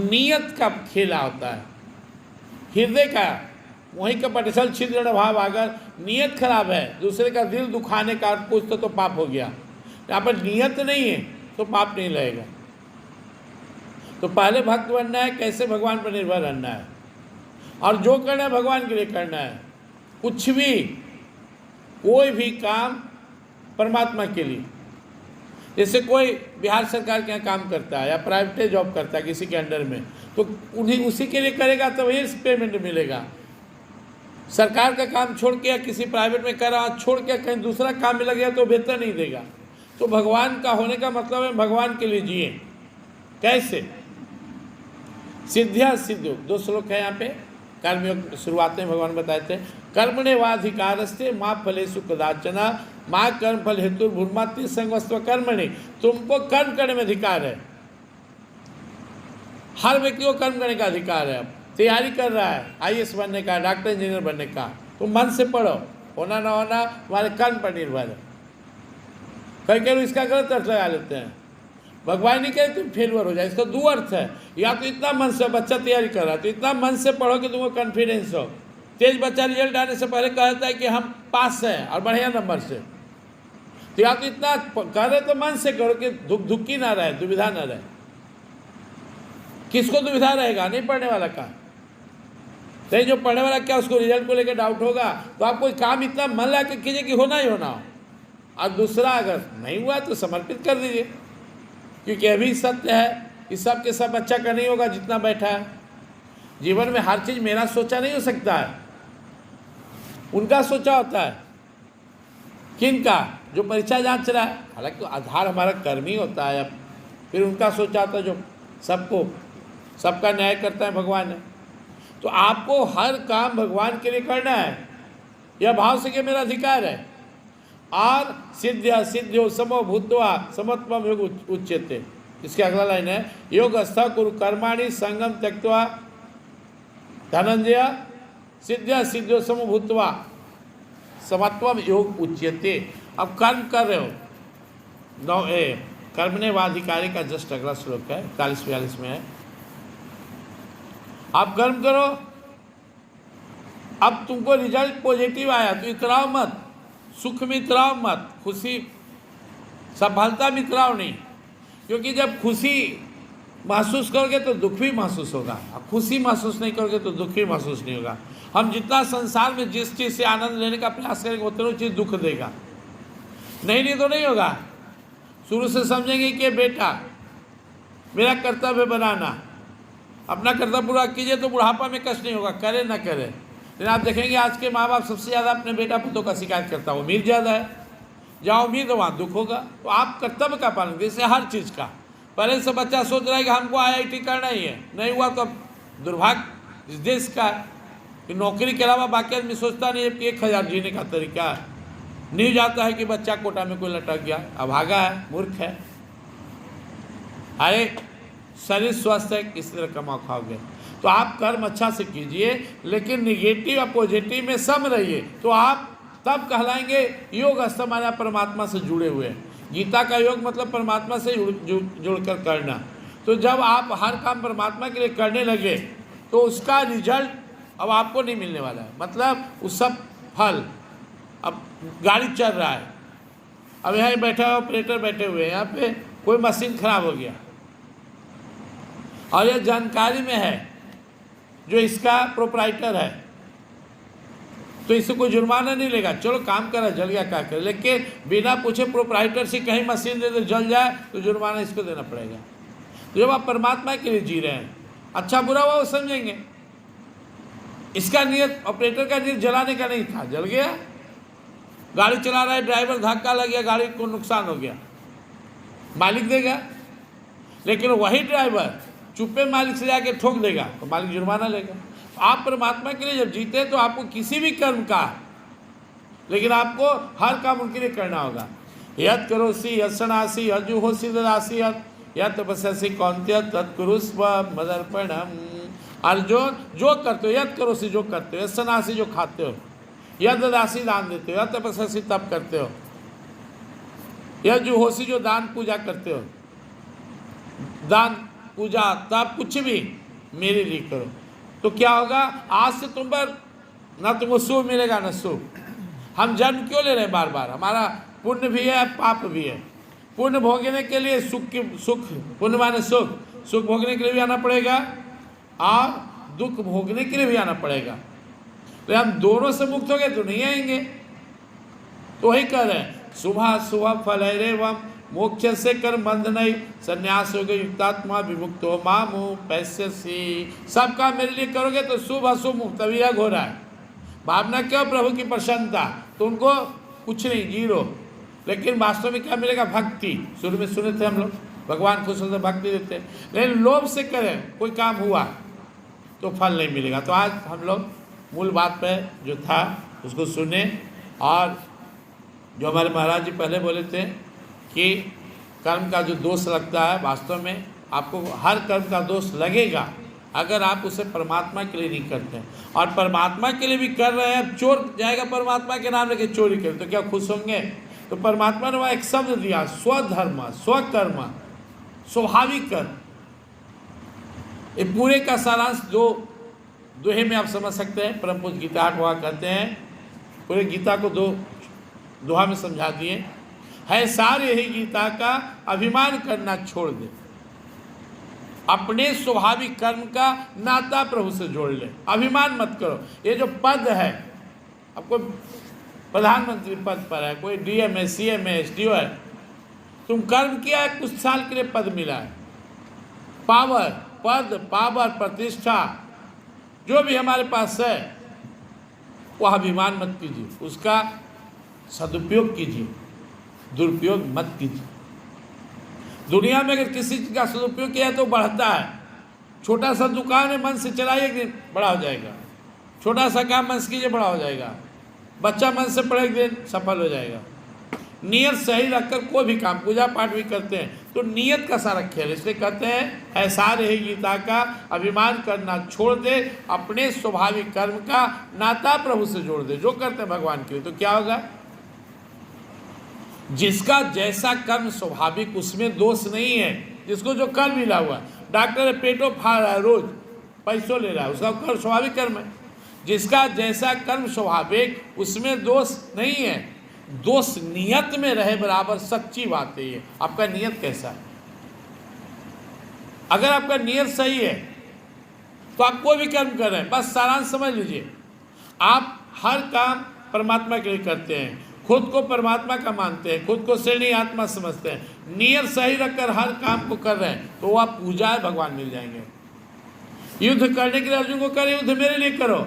नियत का खेला होता है, हृदय का वहीं का पटिशल छिद्र भाव। अगर नियत खराब है, दूसरे का दिल दुखाने का कुछ तो पाप हो गया। यहाँ पर नियत नहीं है तो पाप नहीं लगेगा। तो पहले भक्त बनना है, कैसे भगवान पर निर्भर रहना है, और जो करना है भगवान के लिए करना है। कुछ भी, कोई भी काम परमात्मा के लिए। जैसे कोई बिहार सरकार के यहाँ काम करता है या प्राइवेट जॉब करता है किसी के अंडर में, तो उन्हीं उसी के लिए करेगा तो वही पेमेंट मिलेगा। सरकार का काम छोड़ के या किसी प्राइवेट में कर रहा छोड़ के कहीं दूसरा काम में लग गया तो बेहतर नहीं देगा। तो भगवान का होने का मतलब है भगवान के लिए जिए। कैसे? सिद्ध्या सिद्धो, 2 श्लोक है यहाँ पे। कर्मयोग शुरुआत में भगवान बताए थे, कर्मणे वाधिकारस्ते माँ फलेषु कदाचन माँ कर्म फल हेतु भूर्माति संगस्व कर्मणि। तुमको कर्म करने में अधिकार है। हर व्यक्ति को कर्म करने का अधिकार है। तैयारी कर रहा है IAS बनने का, डॉक्टर इंजीनियर बनने का, तुम मन से पढ़ो, होना ना होना हमारे कर्म पर निर्भर है। कई कई इसका गलत अर्थ लगा लेते हैं। भगवान नहीं कहे तुम फेलवर हो जाए, इसका 2 अर्थ है। या तो इतना मन से, बच्चा तैयारी कर रहा है तो इतना मन से पढ़ो कि तुमको कॉन्फिडेंस हो। तेज बच्चा रिजल्ट आने से पहले कहता है कि हम पास हैं और बढ़िया नंबर से। तो या तो इतना कर रहे तो मन से करो कि धुक्की ना रहे, दुविधा ना रहे। किसको दुविधा रहेगा? नहीं पढ़ने वाला का। नहीं, जो पढ़ने वाला क्या उसको रिजल्ट को लेकर डाउट होगा? तो आप कोई काम इतना मन लगा के कीजिए कि होना ही होना हो। और दूसरा, अगर नहीं हुआ तो समर्पित कर दीजिए, क्योंकि अभी सत्य है कि सब के सब अच्छा का नहीं होगा जितना बैठा है। जीवन में हर चीज़ मेरा सोचा नहीं हो सकता है, उनका सोचा होता है। किनका? जो परीक्षा जांच रहा है, हालांकि आधार हमारा कर्म ही होता है। अब फिर उनका सोचा होता है जो सबका न्याय करता है, भगवान है। तो आपको हर काम भगवान के लिए करना है, यह भाव से कि मेरा अधिकार है। और सिद्ध सिद्ध्यो समो भूत्वा समत्वम योग उच्यते। इसके अगला लाइन है, योगस्थ कुरु कर्माणि संगम त्यक्त्वा धनंजय सिद्ध सिद्ध्यो समो भूत्वा समत्वम योग उच्यते। अब कर्म कर रहे हो, कर्मण्येवाधिकारी का जस्ट अगला श्लोक है, 41-42 में है। आप कर्म करो, अब तुमको रिजल्ट पॉजिटिव आया तो इतराओ मत, सुख में इतराओ मत, खुशी सफलता में इतराओ नहीं। क्योंकि जब खुशी महसूस करोगे तो दुख भी महसूस होगा, खुशी महसूस नहीं करोगे तो दुख भी महसूस नहीं होगा। हम जितना संसार में जिस चीज़ से आनंद लेने का प्रयास करेंगे उतना चीज़ दुख देगा, नहीं तो नहीं होगा। शुरू से समझेंगे कि बेटा मेरा कर्तव्य बनाना, अपना कर्तव्य पूरा कीजिए तो बुढ़ापा में कष्ट नहीं होगा, करे ना करे। लेकिन आप देखेंगे आज के माँ बाप सबसे ज़्यादा अपने बेटा पुतों का शिकायत करता है, उम्मीद ज़्यादा है, जहाँ उम्मीद है वहाँ दुख होगा। तो आप कर्तव्य का पालन, जैसे हर चीज़ का। पहले से बच्चा सोच रहा है कि हमको IIT करना ही है, नहीं हुआ तो दुर्भाग्य इस देश का कि नौकरी के अलावा बाकी आदमी सोचता नहीं है कि 1000 जीने का तरीका है। नहीं जाता है कि बच्चा कोटा में कोई लटक गया, अभागा है, मूर्ख है। अरे शरीर स्वस्थ है, किस तरह कमा खाओगे? तो आप कर्म अच्छा से कीजिए, लेकिन निगेटिव और पॉजिटिव में सम रहिए, तो आप तब कहलाएंगे योग हमारा परमात्मा से जुड़े हुए। गीता का योग मतलब परमात्मा से जुड़कर करना। तो जब आप हर काम परमात्मा के लिए करने लगे तो उसका रिजल्ट अब आपको नहीं मिलने वाला है, मतलब उस सब फल। अब गाड़ी चल रहा है, अब यहाँ बैठा ऑपरेटर बैठे हुए हैं, यहाँ पे कोई मशीन खराब हो गया और यह जानकारी में है जो इसका प्रोपराइटर है, तो इससे कोई जुर्माना नहीं लेगा। चलो काम करा, जल गया क्या करे, लेकिन बिना पूछे प्रोपराइटर से कहीं मशीन दे दे जल जाए तो जुर्माना इसको देना पड़ेगा। तो जब आप परमात्मा के लिए जी रहे हैं, अच्छा बुरा हुआ वो समझेंगे। इसका नियत, ऑपरेटर का नियत जलाने का नहीं था, जल गया। गाड़ी चला रहा है, ड्राइवर धक्का लग गया, गाड़ी को नुकसान हो गया, मालिक देगा। लेकिन वही ड्राइवर चुप्पे मालिक से जाके ठोक देगा तो मालिक जुर्माना लेगा। आप परमात्मा के लिए जब जीते तो आपको किसी भी कर्म का, लेकिन आपको हर काम उनके लिए करना होगा। यद करोसि यशनासी अजुहोसि ददासी यद तपस्यासी कौन्त्य तत्कुरुस्व मदर्पणम। अर्जुन जो करते हो, यद करोसि जो करते हो, यशनासी जो खाते हो, यद ददासी दान देते हो, यद तपस्यासी तप करते हो, यद जुहोसि जो दान पूजा करते हो, दान पूजा तप कुछ भी मेरे लिए करो। तो क्या होगा? आज से तुम पर ना तुमको सुख मिलेगा ना सुख। हम जन्म क्यों ले रहे हैं बार बार? हमारा पुण्य भी है, पाप भी है। पुण्य भोगने के लिए सुख, पुण्य माने सुख भोगने के लिए भी आना पड़ेगा और दुख भोगने के लिए भी आना पड़ेगा। तो हम दोनों से मुक्त हो गए तो नहीं आएंगे। तो वही कह रहे हैं, शुभ शुभ फलैरेवम मोक्ष से कर्म बंध नहीं, संन्यास हो गए युक्तात्मा विमुक्त हो मामू पैस्यसी। सब काम मेरे लिए करोगे तो शुभ अशुभ मुक्त वियोग हो रहा है। भावना क्यों? प्रभु की प्रसन्नता, तो उनको कुछ नहीं, जीरो। लेकिन वास्तव में क्या मिलेगा? भक्ति। शुरू में सुने थे हम लोग, भगवान खुश होते भक्ति देते हैं। लेकिन लोभ से करें कोई काम हुआ तो फल नहीं मिलेगा। तो आज हम लोग मूल बात पे जो था उसको सुने, और जो हमारे महाराज जी पहले बोले थे कि कर्म का जो दोष लगता है, वास्तव में आपको हर कर्म का दोष लगेगा अगर आप उसे परमात्मा के लिए नहीं करते। और परमात्मा के लिए भी कर रहे हैं, चोर जाएगा परमात्मा के नाम लेके चोरी करे तो क्या खुश होंगे? तो परमात्मा ने वहाँ एक शब्द दिया, स्वधर्म स्वकर्म स्वाभाविक कर्म। ये पूरे का सारांश दोहे में आप समझ सकते हैं। परम पूज्य गीता 8 वहाँ कहते हैं, पूरे गीता को दोहा में समझा दिए है। सार यही गीता का अभिमान करना छोड़ दे। अपने स्वाभाविक कर्म का नाता प्रभु से जोड़ ले, अभिमान मत करो। ये जो पद है, आपको प्रधानमंत्री पद पर है, कोई डीएम है, सीएम है, एसडीओ है, तुम कर्म किया है, कुछ साल के लिए पद मिला है, पावर, पद, पावर, प्रतिष्ठा जो भी हमारे पास है, वह अभिमान मत कीजिए, उसका सदुपयोग कीजिए, दुरुपयोग मत कीजिए। दुनिया में अगर किसी चीज़ का सदुपयोग किया तो बढ़ता है। छोटा सा दुकान है, मन से चलाइए, एक दिन बड़ा हो जाएगा। छोटा सा काम मन से कीजिए, बड़ा हो जाएगा। बच्चा मन से पढ़े, एक दिन सफल हो जाएगा। नियत सही रखकर कोई भी काम, पूजा पाठ भी करते हैं तो नियत का सारा खेल, इसलिए कहते हैं ऐसा रहे गीता का, अभिमान करना छोड़ दे, अपने स्वाभाविक कर्म का नाता प्रभु से जोड़ दे। जो करते हैं भगवान के लिए, तो क्या होगा? जिसका जैसा कर्म स्वाभाविक, उसमें दोष नहीं है। जिसको जो कर्म मिला हुआ, डॉक्टर पेटो फाड़ रहा है, रोज पैसों ले रहा है, उसका कर्म स्वाभाविक कर्म है। जिसका जैसा कर्म स्वाभाविक, उसमें दोष नहीं है। दोष नियत में रहे बराबर, सच्ची बात है ये। आपका नियत कैसा है? अगर आपका नियत सही है तो आप कोई भी कर्म कर रहे हैं, बस सारांश समझ लीजिए, आप हर काम परमात्मा के लिए करते हैं, खुद को परमात्मा का मानते हैं, खुद को श्रेणी आत्मा समझते हैं, नियत सही रखकर हर काम को कर रहे हैं, तो आप पूजा है भगवान मिल जाएंगे। युद्ध करने के लिए अर्जुन को करें, युद्ध मेरे लिए करो,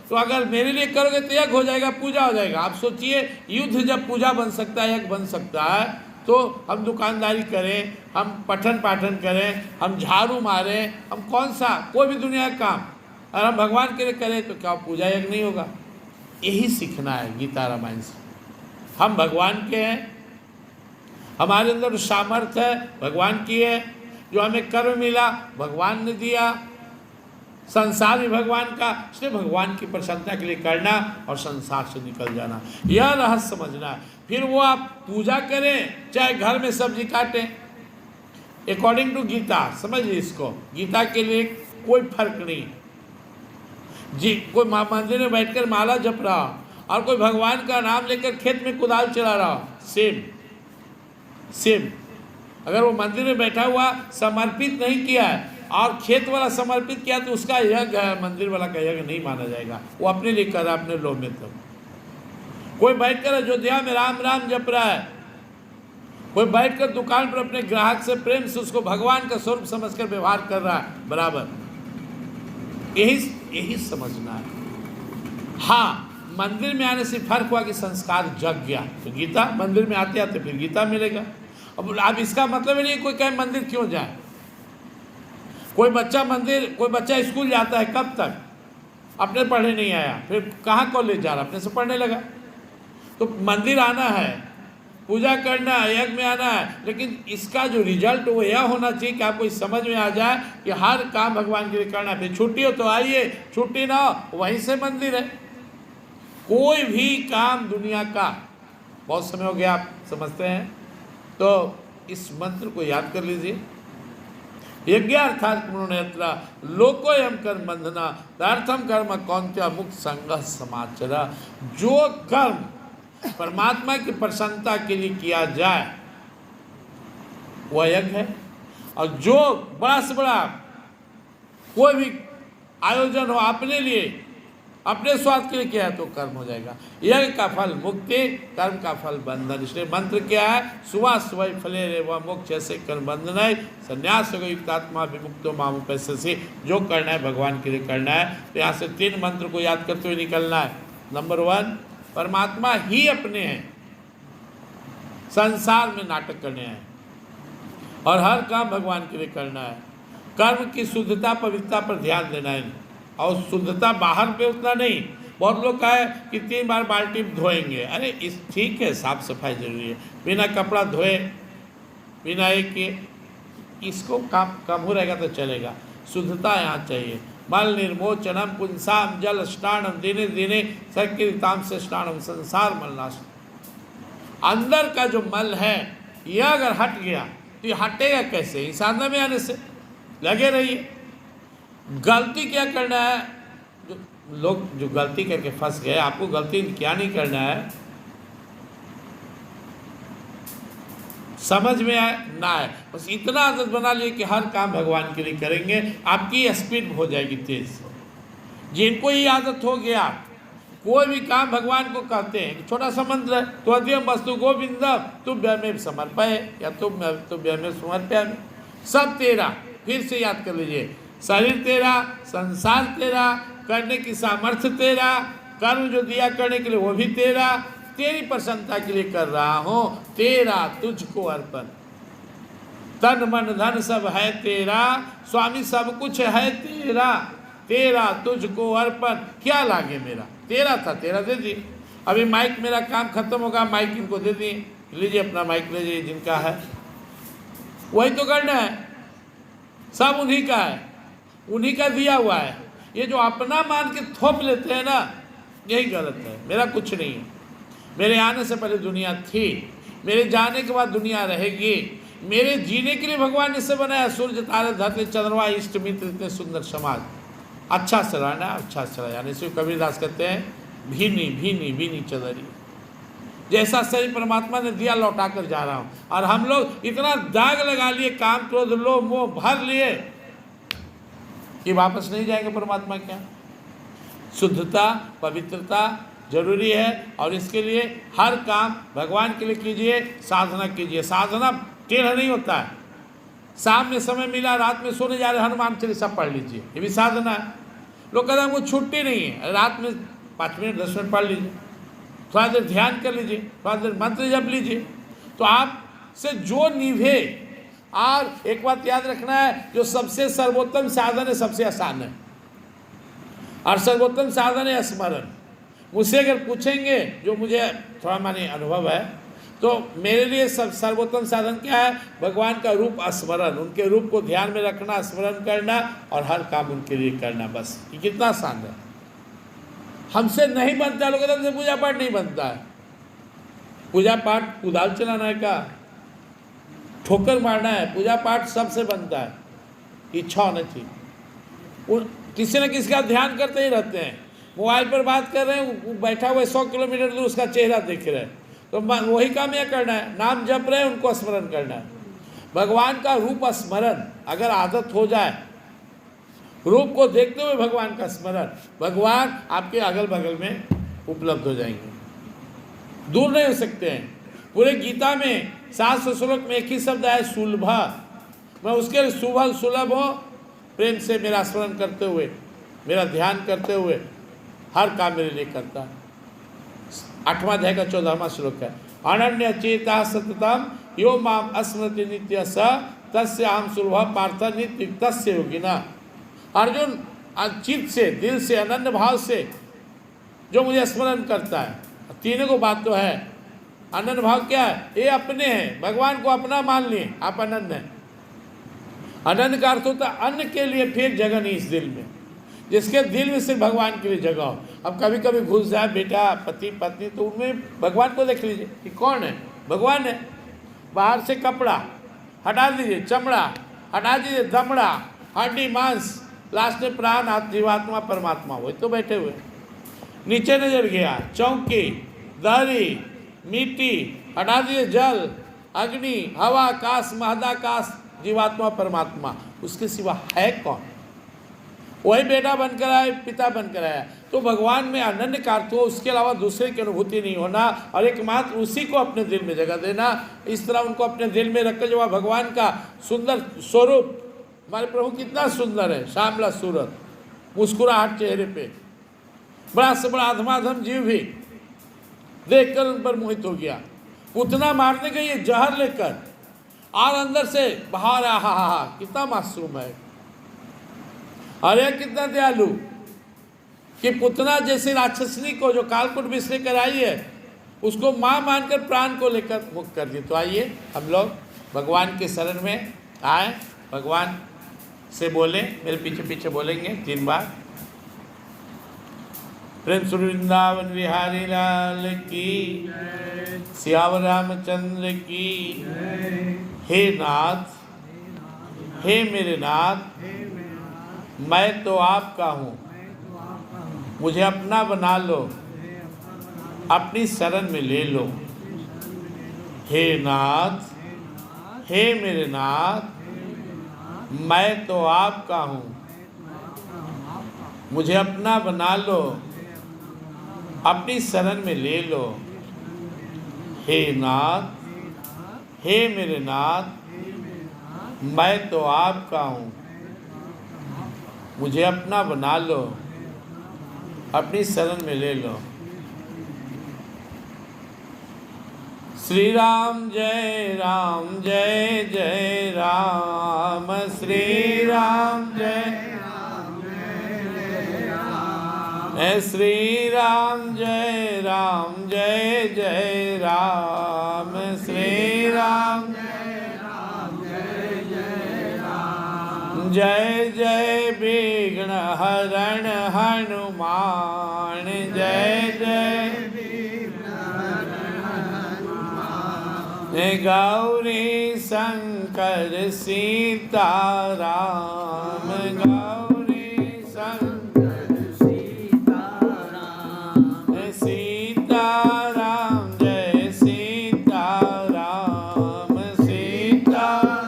तो अगर मेरे लिए करोगे तो यज्ञ हो जाएगा, पूजा हो जाएगा। आप सोचिए, युद्ध जब पूजा बन सकता है, यज्ञ बन सकता है, तो हम दुकानदारी करें, हम पठन पाठन करें, हम झाड़ू मारें, हम कौन सा कोई भी दुनिया का काम और हम भगवान के लिए करें, तो क्या पूजा यज्ञ नहीं होगा? यही सीखना है गीता रामायण से। हम भगवान के हैं, हमारे अंदर जो सामर्थ्य है भगवान की है, जो हमें कर्म मिला भगवान ने दिया, संसार भी भगवान का, इसलिए भगवान की प्रसन्नता के लिए करना और संसार से निकल जाना, यह रहस्य समझना है। फिर वो आप पूजा करें, चाहे घर में सब्जी काटें, अकॉर्डिंग टू गीता, समझिए इसको। गीता के लिए कोई फर्क नहीं जी। कोई मंदिर में बैठकर माला जप रहा और कोई भगवान का नाम लेकर खेत में कुदाल चला रहा, सेम सेम। अगर वो मंदिर में बैठा हुआ समर्पित नहीं किया है और खेत वाला समर्पित किया, तो उसका यज्ञ है, मंदिर वाला का यज्ञ नहीं माना जाएगा। वो अपने लिए कर रहा है, अपने लोभ में। तो कोई बैठकर अयोध्या में राम राम जप रहा है, कोई बैठकर दुकान पर अपने ग्राहक से प्रेम से उसको भगवान का स्वरूप समझकर व्यवहार कर रहा है, बराबर। यही समझना है। हाँ, मंदिर में आने से फर्क हुआ कि संस्कार जग गया, तो गीता मंदिर में आते आते फिर गीता मिलेगा। अब इसका मतलब नहीं कोई कहे मंदिर क्यों जाए। कोई बच्चा स्कूल जाता है, कब तक? अपने पढ़ने नहीं आया, फिर कहाँ कॉलेज जा रहा, अपने से पढ़ने लगा। तो मंदिर आना है, पूजा करना है, यज्ञ में आना है, लेकिन इसका जो रिजल्ट वो यह होना चाहिए कि आपको इस समझ में आ जाए कि हर काम भगवान के लिए करना है। फिर छुट्टी हो तो आइए, छुट्टी ना हो वहीं से मंदिर है। कोई भी काम दुनिया का, बहुत समय हो गया आप समझते हैं, तो इस मंत्र को याद कर लीजिए। यज्ञार्थात् पुण्यत्र लोकोयम कर्म बंधना तदर्थम कर्म कौन्त्य मुक्त संग समाचरा। जो कर्म परमात्मा की प्रसन्नता के लिए किया जाए वह यज्ञ है, और जो बड़ा से बड़ा कोई भी आयोजन हो अपने लिए, अपने स्वार्थ के लिए किया है, तो कर्म हो जाएगा। यज्ञ का फल मुक्ति, कर्म का फल बंधन। इसलिए मंत्र क्या है? सुबह सुबह फले रे वह मोक्ष ऐसे कर्म बंधन है, संन्यास युक्त आत्मा विमुक्तो मामु पैसे से। जो करना है भगवान के लिए करना है। तो यहाँ से 3 मंत्र को याद करते हुए निकलना है। नंबर 1, परमात्मा ही अपने हैं, संसार में नाटक करने हैं, और हर काम भगवान के लिए करना है। कर्म की शुद्धता पवित्रता पर ध्यान देना है, और शुद्धता बाहर पे उतना नहीं। बहुत लोग कहे कि 3 बार बाल्टी धोएंगे, अरे इस ठीक है, साफ सफाई जरूरी है, बिना कपड़ा धोए, बिना एक किए, इसको काम कम हो रहेगा तो चलेगा। शुद्धता यहाँ चाहिए। मल निर्मोचनम पुंसाम जल स्नानम दिने दिने सकृताम से स्नानम संसार मलनाश। अंदर का जो मल है यह अगर हट गया तो ये हटेगा कैसे? इस साधना में आने से लगे रहिए। गलती क्या करना है? लोग जो गलती करके फंस गए, आपको गलती क्या नहीं करना है, समझ में आए ना आए, बस इतना आदत बना लिए कि हर काम भगवान के लिए करेंगे, आपकी स्पीड हो जाएगी तेज। जिनको ये आदत हो गया, कोई भी काम भगवान को कहते हैं, छोटा सा मंत्र है, तो अध्यम वस्तु गोविंद तुभ्यं में समर्पय, या तुभ्यं में समर्पयामि, सब तेरा। फिर से याद कर लीजिए, शरीर तेरा, संसार तेरा, करने की सामर्थ्य तेरा, कर्म जो दिया करने के लिए वो भी तेरा, तेरी प्रसन्नता के लिए कर रहा हूँ, तेरा तुझको अर्पण। तन मन धन सब है तेरा, स्वामी सब कुछ है तेरा, तेरा तुझको अर्पण, क्या लागे मेरा, तेरा था तेरा दे दिए। अभी माइक मेरा काम खत्म होगा, माइक इनको दे दिए, लीजिए अपना माइक लीजिए, जिनका है वही तो करना है, सब उन्हीं का है, उन्हीं का दिया हुआ है। ये जो अपना मान के थोप लेते हैं ना, यही गलत है। मेरा कुछ नहीं है, मेरे आने से पहले दुनिया थी, मेरे जाने के बाद दुनिया रहेगी, मेरे जीने के लिए भगवान ने इसे बनाया, सूर्य तारे धरती चंद्रमा इष्ट मित्र, इतने सुंदर समाज, अच्छा से रहना, अच्छा से रह जाने से। कबीरदास कहते हैं, भीनी भीनी भीनी चदरी, जैसा शरीर परमात्मा ने दिया लौटा कर जा रहा हूँ। और हम लोग इतना दाग लगा लिए, काम क्रोध लोभ मोह भर लिए कि वापस नहीं जाएंगे परमात्मा क्या। शुद्धता पवित्रता जरूरी है, और इसके लिए हर काम भगवान के लिए कीजिए, साधना कीजिए। साधना टेढ़ा नहीं होता है, शाम में समय मिला, रात में सोने जा रहे, हनुमान चालीसा पढ़ लीजिए, ये भी साधना है। लोग कहते हैं वो छुट्टी नहीं है, रात में 5 मिनट 10 मिनट पढ़ लीजिए, थोड़ा देर ध्यान कर लीजिए, थोड़ा देर मंत्र जप लीजिए, तो आपसे जो निभे। और एक बात याद रखना है, जो सबसे सर्वोत्तम साधन है, सबसे आसान है, और सर्वोत्तम साधन है स्मरण। मुझसे अगर पूछेंगे, जो मुझे थोड़ा माने अनुभव है, तो मेरे लिए सब सर्वोत्तम साधन क्या है, भगवान का रूप स्मरण, उनके रूप को ध्यान में रखना, स्मरण करना, और हर काम उनके लिए करना, बस। ये कितना आसान है, हमसे नहीं बनता है। लोग कहते हैं पूजा पाठ नहीं बनता है, पूजा पाठ कुदाल चलाना है का, ठोकर मारना है, पूजा पाठ सबसे बनता है, इच्छा होना चाहिए। किसी न किसी का ध्यान करते ही रहते हैं, मोबाइल पर बात कर रहे हैं, वो बैठा हुआ 100 किलोमीटर दूर उसका चेहरा देख रहे हैं, तो वही काम यह करना है, नाम जप रहे हैं, उनको स्मरण करना है। भगवान का रूप स्मरण अगर आदत हो जाए, रूप को देखते हुए भगवान का स्मरण, भगवान आपके अगल बगल में उपलब्ध हो जाएंगे, दूर नहीं हो सकते हैं। पूरे गीता में 700 श्लोक में एक ही शब्द है, सुलभ। मैं उसके लिए सुलभ हो, प्रेम से मेरा स्मरण करते हुए, मेरा ध्यान करते हुए हर काम मेरे लिए करता है। 8वां अध्याय का 14वां श्लोक है, अनन्य चेता सततम यो माम अस्मृति नित्य स तस्य अहम सुलभ पार्थ नित्य तस्य योगिना। अर्जुन चित्त से, दिल से, अनन्य भाव से जो मुझे स्मरण करता है, तीनों को बात तो है। अनन्य भाव क्या है, ये अपने हैं, भगवान को अपना मान लिए, आप अनन्य हैं। अनन्य का अर्थ होता है अन्न के लिए फिर जगह नहीं इस दिल में, जिसके दिल में सिर्फ भगवान के लिए जगह हो। अब कभी कभी घुस जाए बेटा, पति पत्नी, तो उनमें भगवान को देख लीजिए कि कौन है, भगवान है। बाहर से कपड़ा हटा दीजिए, चमड़ा हटा दीजिए, दमड़ा, हड्डी मांस, लास्ट में प्राण, जीवात्मा परमात्मा, वही तो बैठे हुए। नीचे नजर गया, चौकी, दहरी, मिट्टी हटा दीजिए, जल, अग्नि, हवा, आकाश, महदाकाश, जीवात्मा परमात्मा, उसके सिवा है कौन। वही बेटा बनकर आए, पिता बनकर आया। तो भगवान में अनन्य का अर्थ हो, उसके अलावा दूसरे की अनुभूति नहीं होना, और एकमात्र उसी को अपने दिल में जगह देना। इस तरह उनको अपने दिल में रखकर जो भगवान का सुंदर स्वरूप, हमारे प्रभु कितना सुंदर है, श्यामला सूरत, मुस्कुराहट चेहरे पे, बड़ा से बड़ा अधमाधम जीव भी देखकर उन पर मोहित हो गया। उतना मारने गई ये जहर लेकर, और अंदर से बाहर हा, कितना मासूम है, अरे कितना दयालु, कि पुतना जैसे राक्षसनी को जो कालकूट विषय कराई है, उसको माँ मानकर प्राण को लेकर मुक्त कर दी। तो आइए हम लोग भगवान के शरण में आए, भगवान से बोले, मेरे पीछे पीछे बोलेंगे 3 बार। प्रेम श्री वृंदावन बिहारी लाल की, सियावर रामचंद्र की। हे नाथ, हे मेरे नाथ, मैं तो आपका हूँ, मुझे अपना बना लो, अपनी शरण में ले लो। हे नाथ, हे मेरे नाथ, मैं तो आपका हूँ, मुझे अपना बना लो, अपनी शरण में ले लो। हे नाथ, हे मेरे नाथ, मैं तो आपका हूँ, मुझे अपना बना लो, अपनी शरण में ले लो। श्री राम जय जय राम, श्री राम जय श्री राम जय जय राम, श्री राम जय जय विघ्न हरण हनुमान, जय जय गौरी शंकर सीताराम, गौरी शंकर सीताराम, सीताराम जय सीताराम, सीताराम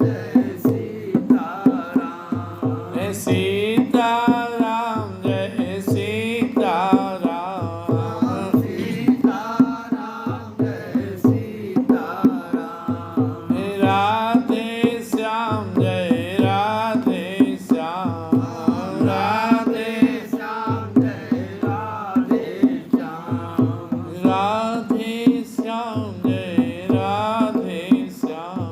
जय सीताराम, सीताराम जय सीताराम, सीताराम जय सीताराम, राधे श्याम जय राधे श्याम, राधे श्याम जय राधे श्याम, राधे श्याम जय राधे श्याम,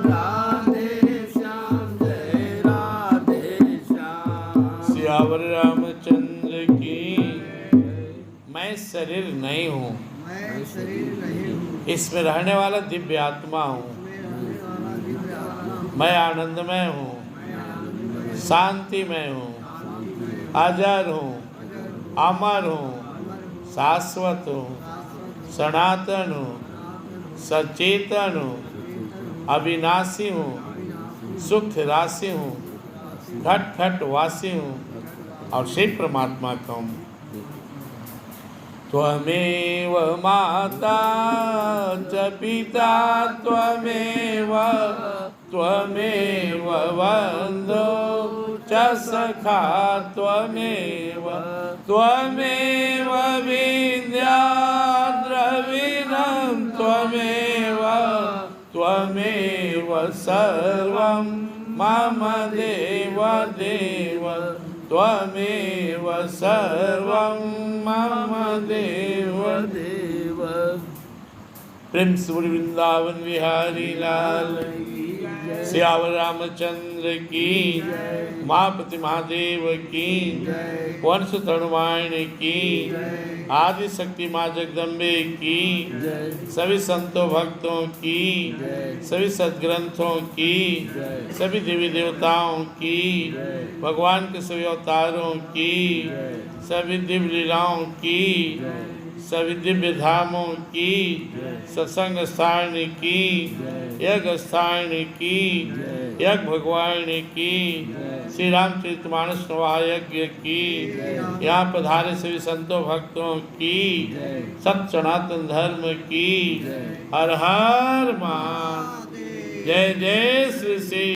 राधे श्याम जय राधे श्याम। सियावर रामचंद्र की। मैं शरीर नहीं हूँ, इसमें रहने वाला दिव्य आत्मा हूँ। मैं आनंदमय हूँ, शांतिमय हूँ, अजर हूँ, अमर हूँ, शाश्वत हूँ, सनातन हूँ, सचेतन हूँ, अविनाशी हूँ, सुख राशि हूँ, घट घट वासी हूँ और शिव परमात्मा का हूँ। त्वमेव माता च पिता त्वमेव, त्वमेव बन्धो च सखा त्वमेव, त्वमेव विद्या द्रविणं त्वमेव, त्वमेव सर्वं मम देव देव, त्वमेव सर्वं मम देव देव। प्रेम से बोलिए वृंदावन बिहारी लाल सियावर रामचंद्र की, उमापति महादेव की, वंश तरुवाण की, आदि शक्ति माँ जगदम्बे की, सभी संतों भक्तों की, सभी सद्ग्रंथों की, सभी देवी देवताओं की, भगवान के सभी अवतारों की, सभी दिव्य लीलाओं की, सभी दिव्य धामों की, सत्संग स्थान की, यज्ञ स्थान की, यज्ञ भगवान की, श्री रामचरितमानस यज्ञ की, यहाँ पधारे सभी संतों भक्तों की, सत सनातन धर्म की। हर हर महादेव। जय जय श्री श्री